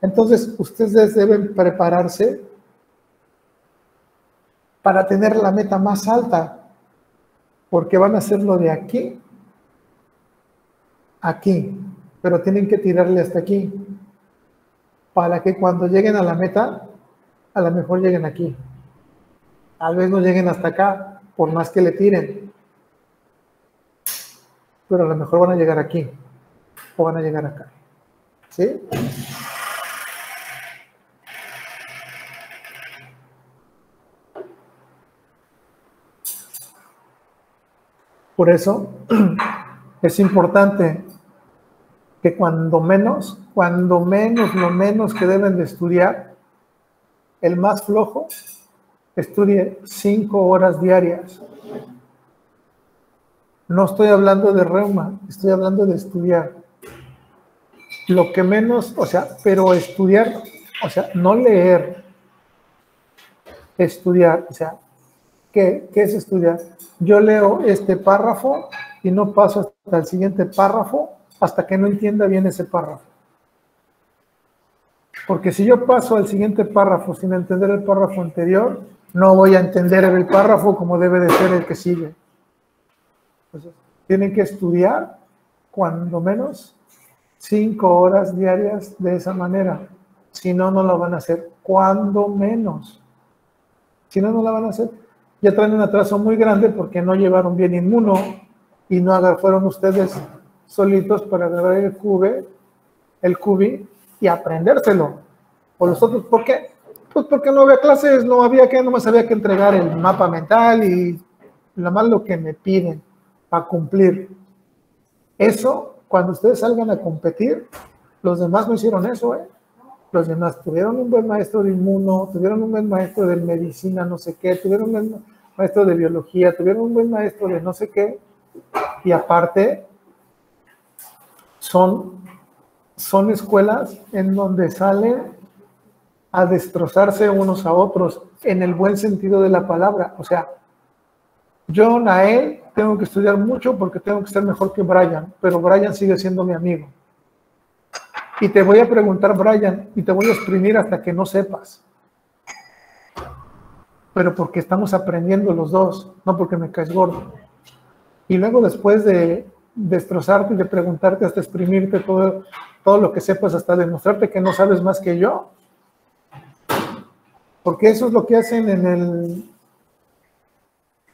Entonces, ustedes deben prepararse para tener la meta más alta, porque van a hacerlo de aquí a aquí, pero tienen que tirarle hasta aquí, para que cuando lleguen a la meta, a lo mejor lleguen aquí. Tal vez no lleguen hasta acá, por más que le tiren, pero a lo mejor van a llegar aquí, o van a llegar acá. ¿Sí? Por eso es importante que cuando menos, lo menos que deben de estudiar, el más flojo, estudie 5 horas diarias. No estoy hablando de reuma, estoy hablando de estudiar. Lo que menos, pero estudiar, no leer, estudiar, ¿qué es estudiar? Yo leo este párrafo y no paso hasta el siguiente párrafo hasta que no entienda bien ese párrafo. Porque si yo paso al siguiente párrafo sin entender el párrafo anterior, no voy a entender el párrafo como debe de ser el que sigue. Entonces, tienen que estudiar cuando menos 5 horas diarias de esa manera. Si no, no lo van a hacer. Cuando menos. Si no, no la van a hacer. Ya traen un atraso muy grande porque no llevaron bien inmuno y no fueron ustedes solitos para agarrar el cubi y aprendérselo. O los otros, ¿por qué? Pues porque no había clases, no me sabía que entregar el mapa mental y lo más lo que me piden para cumplir. Eso, cuando ustedes salgan a competir, los demás no hicieron eso, ¿eh? Los demás tuvieron un buen maestro de inmuno, tuvieron un buen maestro de medicina, no sé qué, tuvieron un buen maestro de biología, tuvieron un buen maestro de no sé qué, y aparte son escuelas en donde salen a destrozarse unos a otros, en el buen sentido de la palabra. Yo, Nael, tengo que estudiar mucho porque tengo que ser mejor que Brian, pero Brian sigue siendo mi amigo. Y te voy a preguntar, Brian, y te voy a exprimir hasta que no sepas. Pero porque estamos aprendiendo los dos, no porque me caes gordo. Y luego después de destrozarte y de preguntarte hasta exprimirte todo lo que sepas, hasta demostrarte que no sabes más que yo. Porque eso es lo que hacen en el...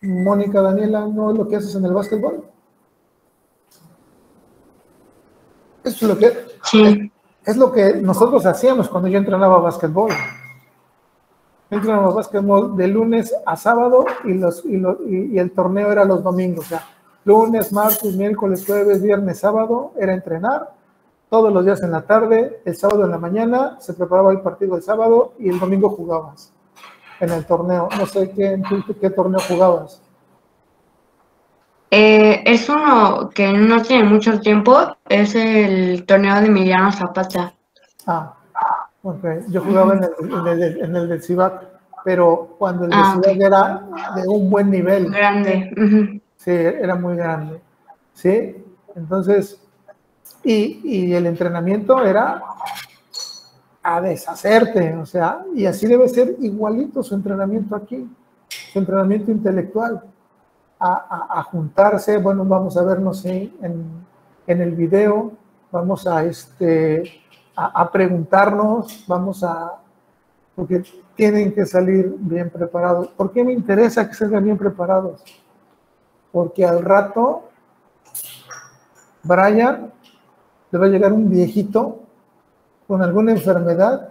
Mónica, Daniela, ¿no es lo que haces en el básquetbol? Eso es lo que... Sí. Es lo que nosotros hacíamos cuando yo entrenaba básquetbol. Yo entrenaba básquetbol de lunes a sábado y el torneo era los domingos. Lunes, martes, miércoles, jueves, viernes, sábado era entrenar. Todos los días en la tarde, el sábado en la mañana se preparaba el partido el sábado y el domingo jugabas en el torneo. No sé qué torneo jugabas. Es uno que no tiene mucho tiempo, es el torneo de Emiliano Zapata. Ah, ok. Yo jugaba en el del CIVAC, pero cuando el del CIVAC Ok. era de un buen nivel. Grande. Ujú. Sí, era muy grande. Sí, entonces, y el entrenamiento era a deshacerte, o sea, y así debe ser igualito su entrenamiento aquí, su entrenamiento intelectual, a juntarse, bueno, vamos a vernos en el video, vamos a preguntarnos, porque tienen que salir bien preparados. ¿Por qué me interesa que salgan bien preparados? Porque al rato, Brian, le va a llegar un viejito con alguna enfermedad,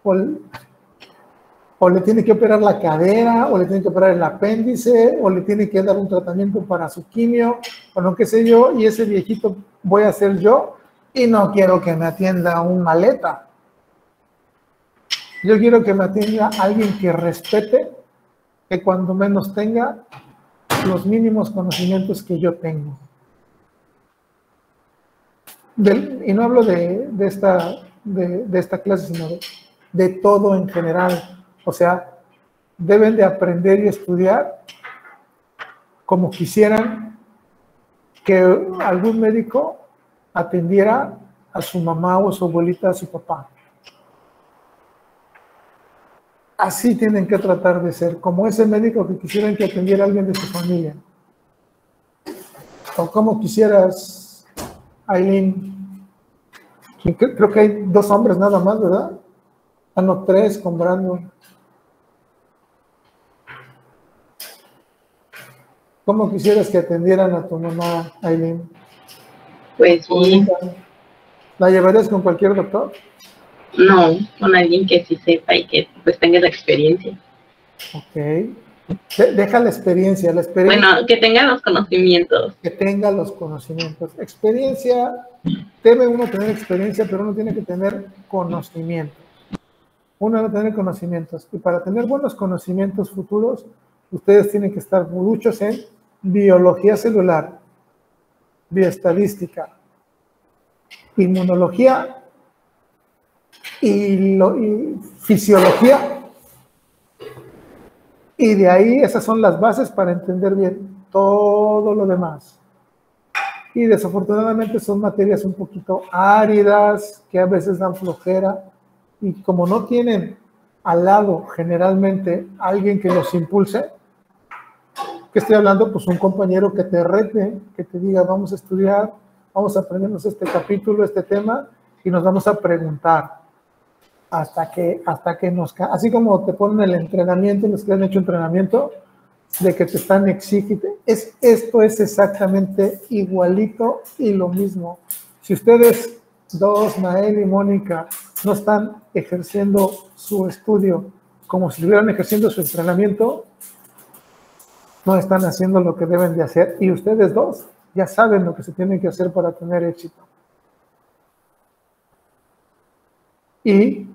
o le tiene que operar la cadera, o le tiene que operar el apéndice, o le tiene que dar un tratamiento para su quimio, o no qué sé yo, y ese viejito voy a ser yo, y no quiero que me atienda un maleta. Yo quiero que me atienda alguien que respete, que cuando menos tenga los mínimos conocimientos que yo tengo. Y no hablo de esta clase, sino de todo en general. O sea, deben de aprender y estudiar como quisieran que algún médico atendiera a su mamá o a su abuelita, a su papá. Así tienen que tratar de ser, como ese médico que quisieran que atendiera a alguien de su familia. O como quisieras, Aileen, creo que hay 2 hombres nada más, ¿verdad? Ah, no, 3 con Brandon. ¿Cómo quisieras que atendieran a tu mamá, Aileen? Pues sí, ¿La llevarías con cualquier doctor? no, con alguien que sí sepa y que pues tenga la experiencia. Ok. Deja la experiencia. Bueno, que tenga los conocimientos. Que tenga los conocimientos. Experiencia, debe uno tener experiencia, pero uno tiene que tener conocimientos. Uno debe tener conocimientos. Y para tener buenos conocimientos futuros, ustedes tienen que estar muchos en biología celular, bioestadística, inmunología y fisiología. Y de ahí esas son las bases para entender bien todo lo demás. Y desafortunadamente son materias un poquito áridas, que a veces dan flojera, y como no tienen al lado generalmente alguien que los impulse, que estoy hablando, pues un compañero que te rete, que te diga, vamos a estudiar, vamos a aprendernos este capítulo, este tema, y nos vamos a preguntar hasta que nos... Así como te ponen el entrenamiento, los que han hecho entrenamiento, de que te están exigiendo, esto es exactamente igualito y lo mismo. Si ustedes 2, Mael y Mónica, no están ejerciendo su estudio como si estuvieran ejerciendo su entrenamiento, no están haciendo lo que deben de hacer, y ustedes 2 ya saben lo que se tiene que hacer para tener éxito. Y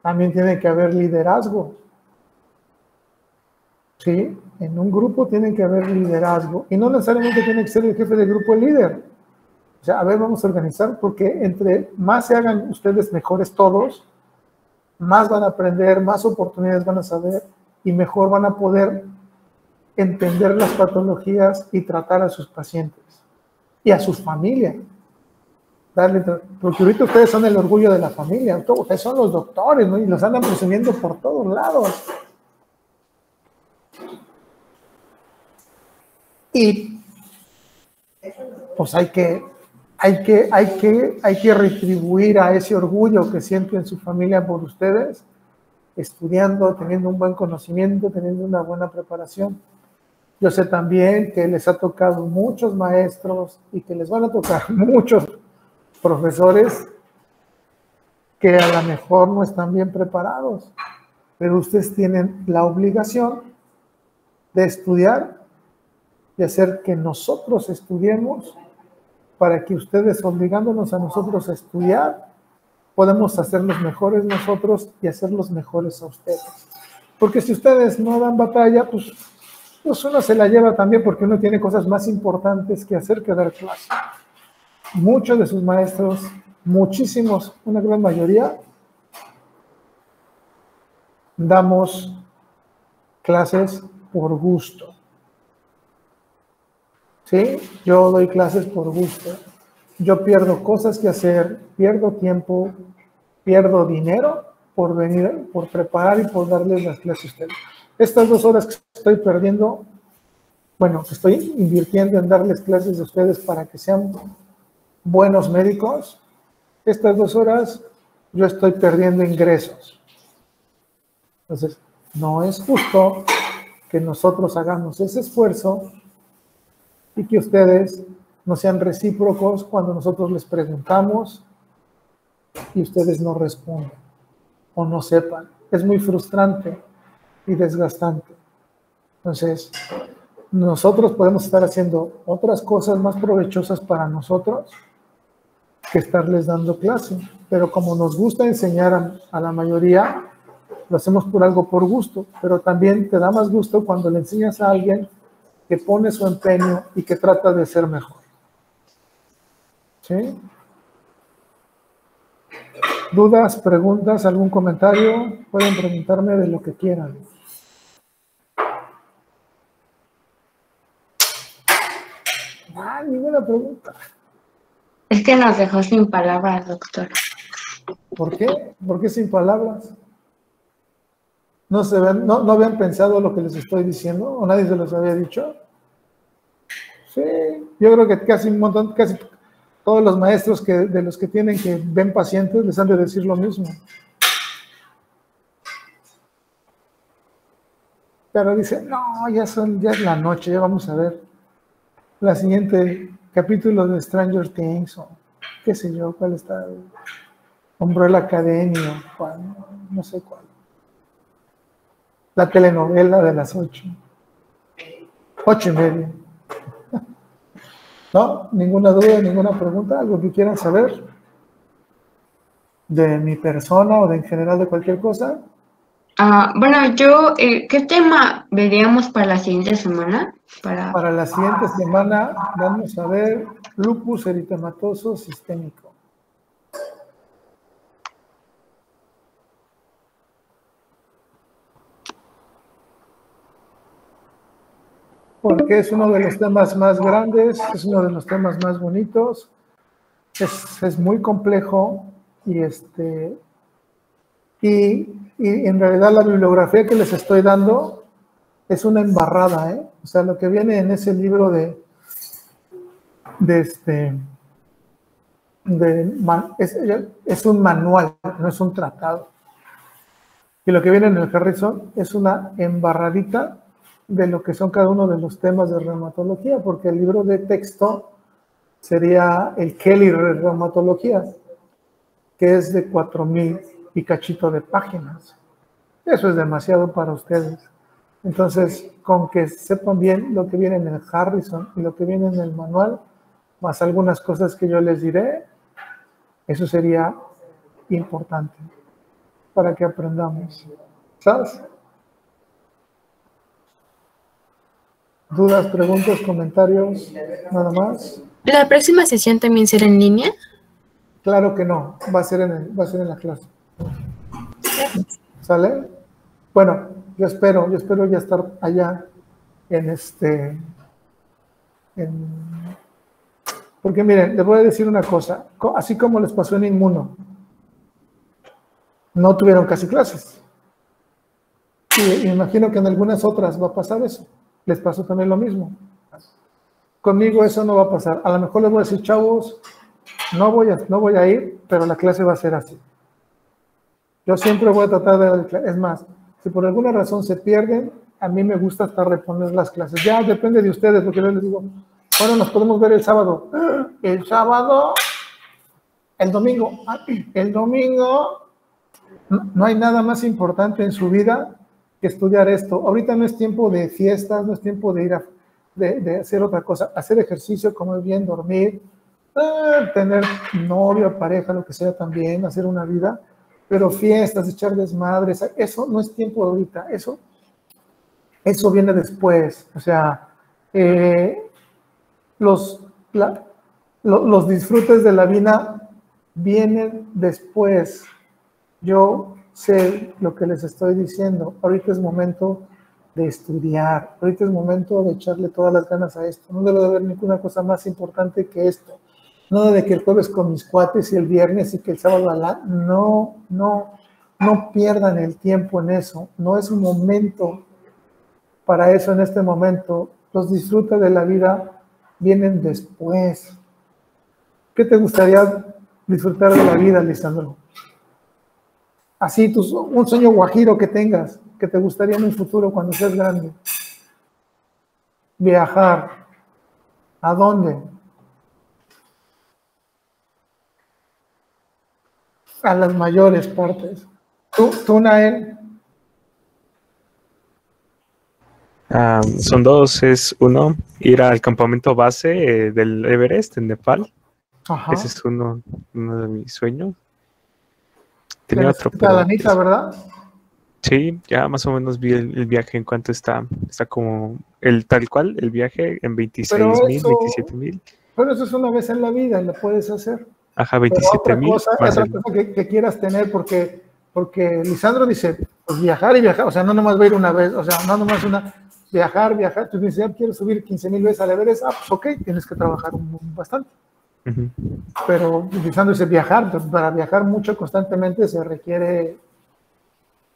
también tiene que haber liderazgo. ¿Sí? En un grupo tiene que haber liderazgo. Y no necesariamente tiene que ser el jefe del grupo el líder. O sea, a ver, vamos a organizar, porque entre más se hagan ustedes mejores todos, más van a aprender, más oportunidades van a saber, y mejor van a poder entender las patologías y tratar a sus pacientes y a sus familias. Porque ahorita ustedes son el orgullo de la familia, ustedes son los doctores, ¿no? Y los andan presumiendo por todos lados. Y pues hay que retribuir a ese orgullo que sienten su familia por ustedes, estudiando, teniendo un buen conocimiento, teniendo una buena preparación. Yo sé también que les ha tocado muchos maestros y que les van a tocar muchos profesores que a lo mejor no están bien preparados, pero ustedes tienen la obligación de estudiar y hacer que nosotros estudiemos, para que ustedes, obligándonos a nosotros a estudiar, podemos hacerlos mejores nosotros y hacerlos mejores a ustedes. Porque si ustedes no dan batalla, pues pues uno se la lleva también porque uno tiene cosas más importantes que hacer que dar clase. Muchos de sus maestros, muchísimos, una gran mayoría, damos clases por gusto. ¿Sí? Yo doy clases por gusto. Yo pierdo cosas que hacer, pierdo tiempo, pierdo dinero por venir, por preparar y por darles las clases a ustedes. Estas 2 horas que estoy perdiendo, bueno, que estoy invirtiendo en darles clases a ustedes para que sean buenos médicos, estas 2 horas yo estoy perdiendo ingresos. Entonces, no es justo que nosotros hagamos ese esfuerzo y que ustedes no sean recíprocos cuando nosotros les preguntamos y ustedes no responden o no sepan. Es muy frustrante y desgastante. Entonces, nosotros podemos estar haciendo otras cosas más provechosas para nosotros que estarles dando clase. Pero como nos gusta enseñar a la mayoría, lo hacemos por algo por gusto. Pero también te da más gusto cuando le enseñas a alguien que pone su empeño y que trata de ser mejor. ¿Sí? ¿Dudas, preguntas, algún comentario? Pueden preguntarme de lo que quieran. Ninguna pregunta. Es que nos dejó sin palabras, doctor. ¿Por qué? ¿Por qué sin palabras? ¿No habían pensado lo que les estoy diciendo? ¿O nadie se los había dicho? Sí, yo creo que casi todos los maestros de los que tienen que ven pacientes les han de decir lo mismo. Pero dicen, no, ya es la noche, ya vamos a ver la siguiente capítulo de Stranger Things, o qué sé yo, cuál está, Umbrella Academy, o no sé cuál. La telenovela de las 8. 8:30. ¿No? ¿Ninguna duda, ninguna pregunta? ¿Algo que quieran saber de mi persona o de en general de cualquier cosa? Bueno, ¿qué tema veríamos para la siguiente semana? Para la siguiente semana vamos a ver lupus eritematoso sistémico. Porque es uno de los temas más grandes, es uno de los temas más bonitos, es muy complejo y en realidad la bibliografía que les estoy dando es una embarrada, ¿eh? O sea, lo que viene en ese libro es un manual, no es un tratado. Y lo que viene en el Harrison es una embarradita de lo que son cada uno de los temas de reumatología, porque el libro de texto sería el Kelly Reumatología, que es de 4,000 y cachito de páginas. Eso es demasiado para ustedes. Entonces, con que sepan bien lo que viene en el Harrison y lo que viene en el manual, más algunas cosas que yo les diré, eso sería importante para que aprendamos. ¿Sabes? ¿Dudas, preguntas, comentarios? ¿Nada más? ¿La próxima sesión también será en línea? Claro que no, va a ser en la clase. ¿Sale? Bueno, yo espero ya estar allá porque miren, les voy a decir una cosa, así como les pasó en Inmuno, no tuvieron casi clases. Y imagino que en algunas otras va a pasar eso. Les pasó también lo mismo. Conmigo eso no va a pasar. A lo mejor les voy a decir, chavos, no voy a ir, pero la clase va a ser así. Yo siempre voy a tratar de... Es más, si por alguna razón se pierden, a mí me gusta hasta reponer las clases. Ya depende de ustedes, porque yo les digo, bueno, nos podemos ver el sábado. El sábado, el domingo. El domingo, no hay nada más importante en su vida que estudiar esto. Ahorita no es tiempo de fiestas, no es tiempo de ir de hacer otra cosa. Hacer ejercicio, comer bien, dormir, tener novio, pareja, lo que sea también, hacer una vida. Pero fiestas, echar desmadres, eso no es tiempo ahorita. Eso Eso viene después. O sea, los disfrutes de la vida vienen después. Yo sé lo que les estoy diciendo. Ahorita es momento de estudiar. Ahorita es momento de echarle todas las ganas a esto. No debe de haber ninguna cosa más importante que esto. Nada de que el jueves con mis cuates y el viernes y que el sábado no pierdan el tiempo en eso. No es un momento para eso en este momento. Los disfrutes de la vida vienen después. ¿Qué te gustaría disfrutar de la vida, Lisandro? Así, un sueño guajiro que tengas, que te gustaría en un futuro cuando seas grande. Viajar. ¿A dónde? A las mayores partes. ¿Tú, Nael? Son dos. Es uno, ir al campamento base del Everest en Nepal. Ajá. Ese es uno de mis sueños. Tenía otro, pero... Lanita, ¿verdad? Sí, ya más o menos vi el viaje en cuanto está como el tal cual, el viaje en 26,000, 27,000. Pero eso es una vez en la vida y lo puedes hacer. Ajá, 27,000. Otra cosa que quieras tener, porque Lisandro dice, pues viajar y viajar, o sea, no nomás va a ir una vez, o sea, no nomás viajar, tú dices, ya quiero subir 15,000 veces al Everest, pues ok, tienes que trabajar bastante. Uh-huh. Pero Lisandro dice viajar, para viajar mucho constantemente se requiere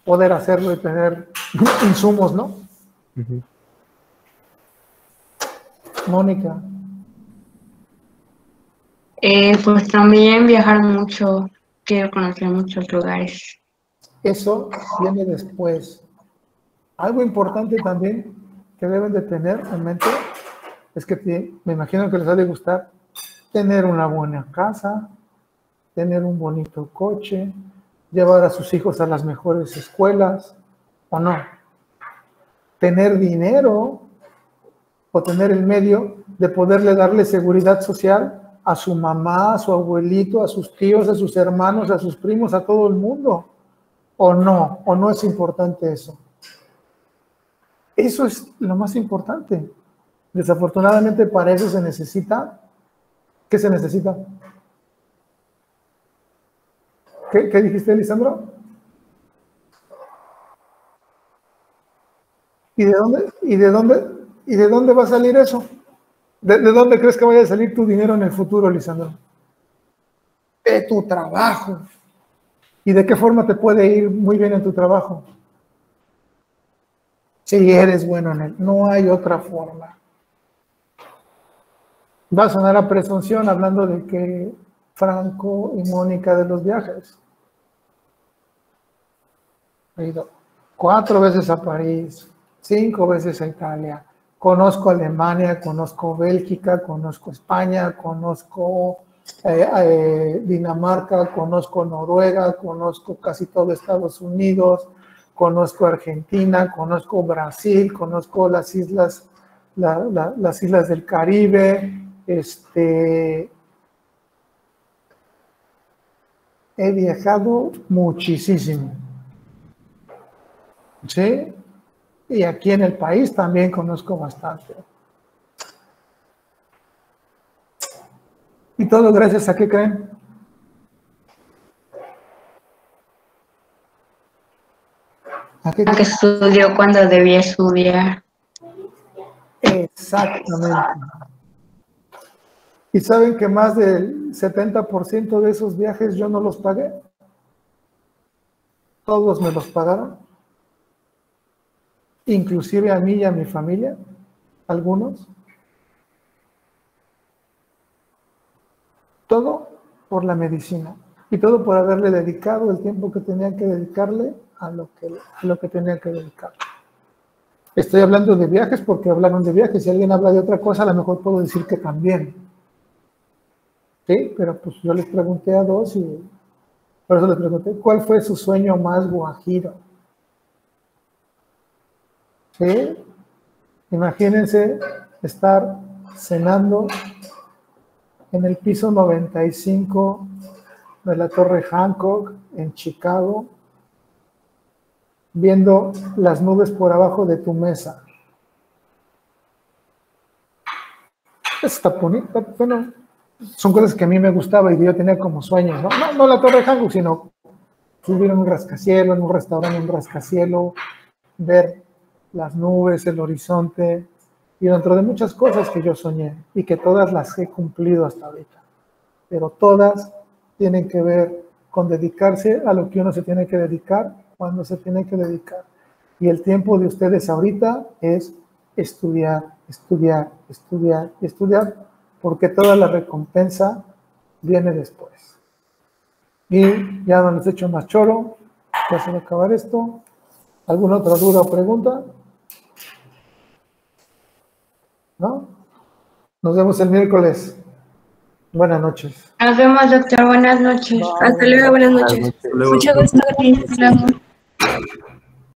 poder hacerlo y tener insumos, ¿no? Uh-huh. Mónica. Pues también viajar mucho, quiero conocer muchos lugares. Eso viene después. Algo importante también que deben de tener en mente es que me imagino que les ha de gustar tener una buena casa, tener un bonito coche, llevar a sus hijos a las mejores escuelas, ¿o no? Tener dinero o tener el medio de poderle darle seguridad social a su mamá, a su abuelito, a sus tíos, a sus hermanos, a sus primos, a todo el mundo, ¿o no es importante eso? Eso es lo más importante. Desafortunadamente para eso se necesita, ¿qué se necesita? ¿Qué dijiste, Lisandro? ¿Y de dónde va a salir eso? ¿De dónde crees que vaya a salir tu dinero en el futuro, Lisandro? De tu trabajo. ¿Y de qué forma te puede ir muy bien en tu trabajo? Si eres bueno en él. No hay otra forma. Va a sonar a presunción hablando de que Franco y Mónica de los viajes. He ido 4 veces a París, 5 veces a Italia. Conozco Alemania, conozco Bélgica, conozco España, conozco Dinamarca, conozco Noruega, conozco casi todo Estados Unidos, conozco Argentina, conozco Brasil, conozco las islas, las islas del Caribe. He viajado muchísimo. ¿Sí? Y aquí en el país también conozco bastante. ¿Y todo gracias a qué creen? ¿A que estudió cuando debía estudiar? Exactamente. ¿Y saben que más del 70% de esos viajes yo no los pagué? Todos me los pagaron. Inclusive a mí y a mi familia, algunos. Todo por la medicina y todo por haberle dedicado el tiempo que tenía que dedicarle a lo que tenía que dedicar. Estoy hablando de viajes porque hablaron de viajes. Si alguien habla de otra cosa, a lo mejor puedo decir que también. Sí, pero pues yo les pregunté a dos y por eso les pregunté, ¿cuál fue su sueño más guajiro? ¿Sí? Imagínense estar cenando en el piso 95 de la Torre Hancock en Chicago, viendo las nubes por abajo de tu mesa. Está bonito, bueno, son cosas que a mí me gustaba y yo tenía como sueños, ¿no? No la Torre Hankook, sino subir en un rascacielos, en un restaurante, en un rascacielos, ver las nubes, el horizonte, y dentro de muchas cosas que yo soñé y que todas las he cumplido hasta ahorita, pero todas tienen que ver con dedicarse a lo que uno se tiene que dedicar cuando se tiene que dedicar. Y el tiempo de ustedes ahorita es estudiar, estudiar, estudiar, estudiar, porque toda la recompensa viene después. Y ya no les echo más choro, ya se va a acabar esto. ¿Alguna otra duda o pregunta? ¿No? Nos vemos el miércoles. Buenas noches. Nos vemos, doctor. Buenas noches. Hasta luego, buenas noches. Luego. Mucho gusto. Hasta luego.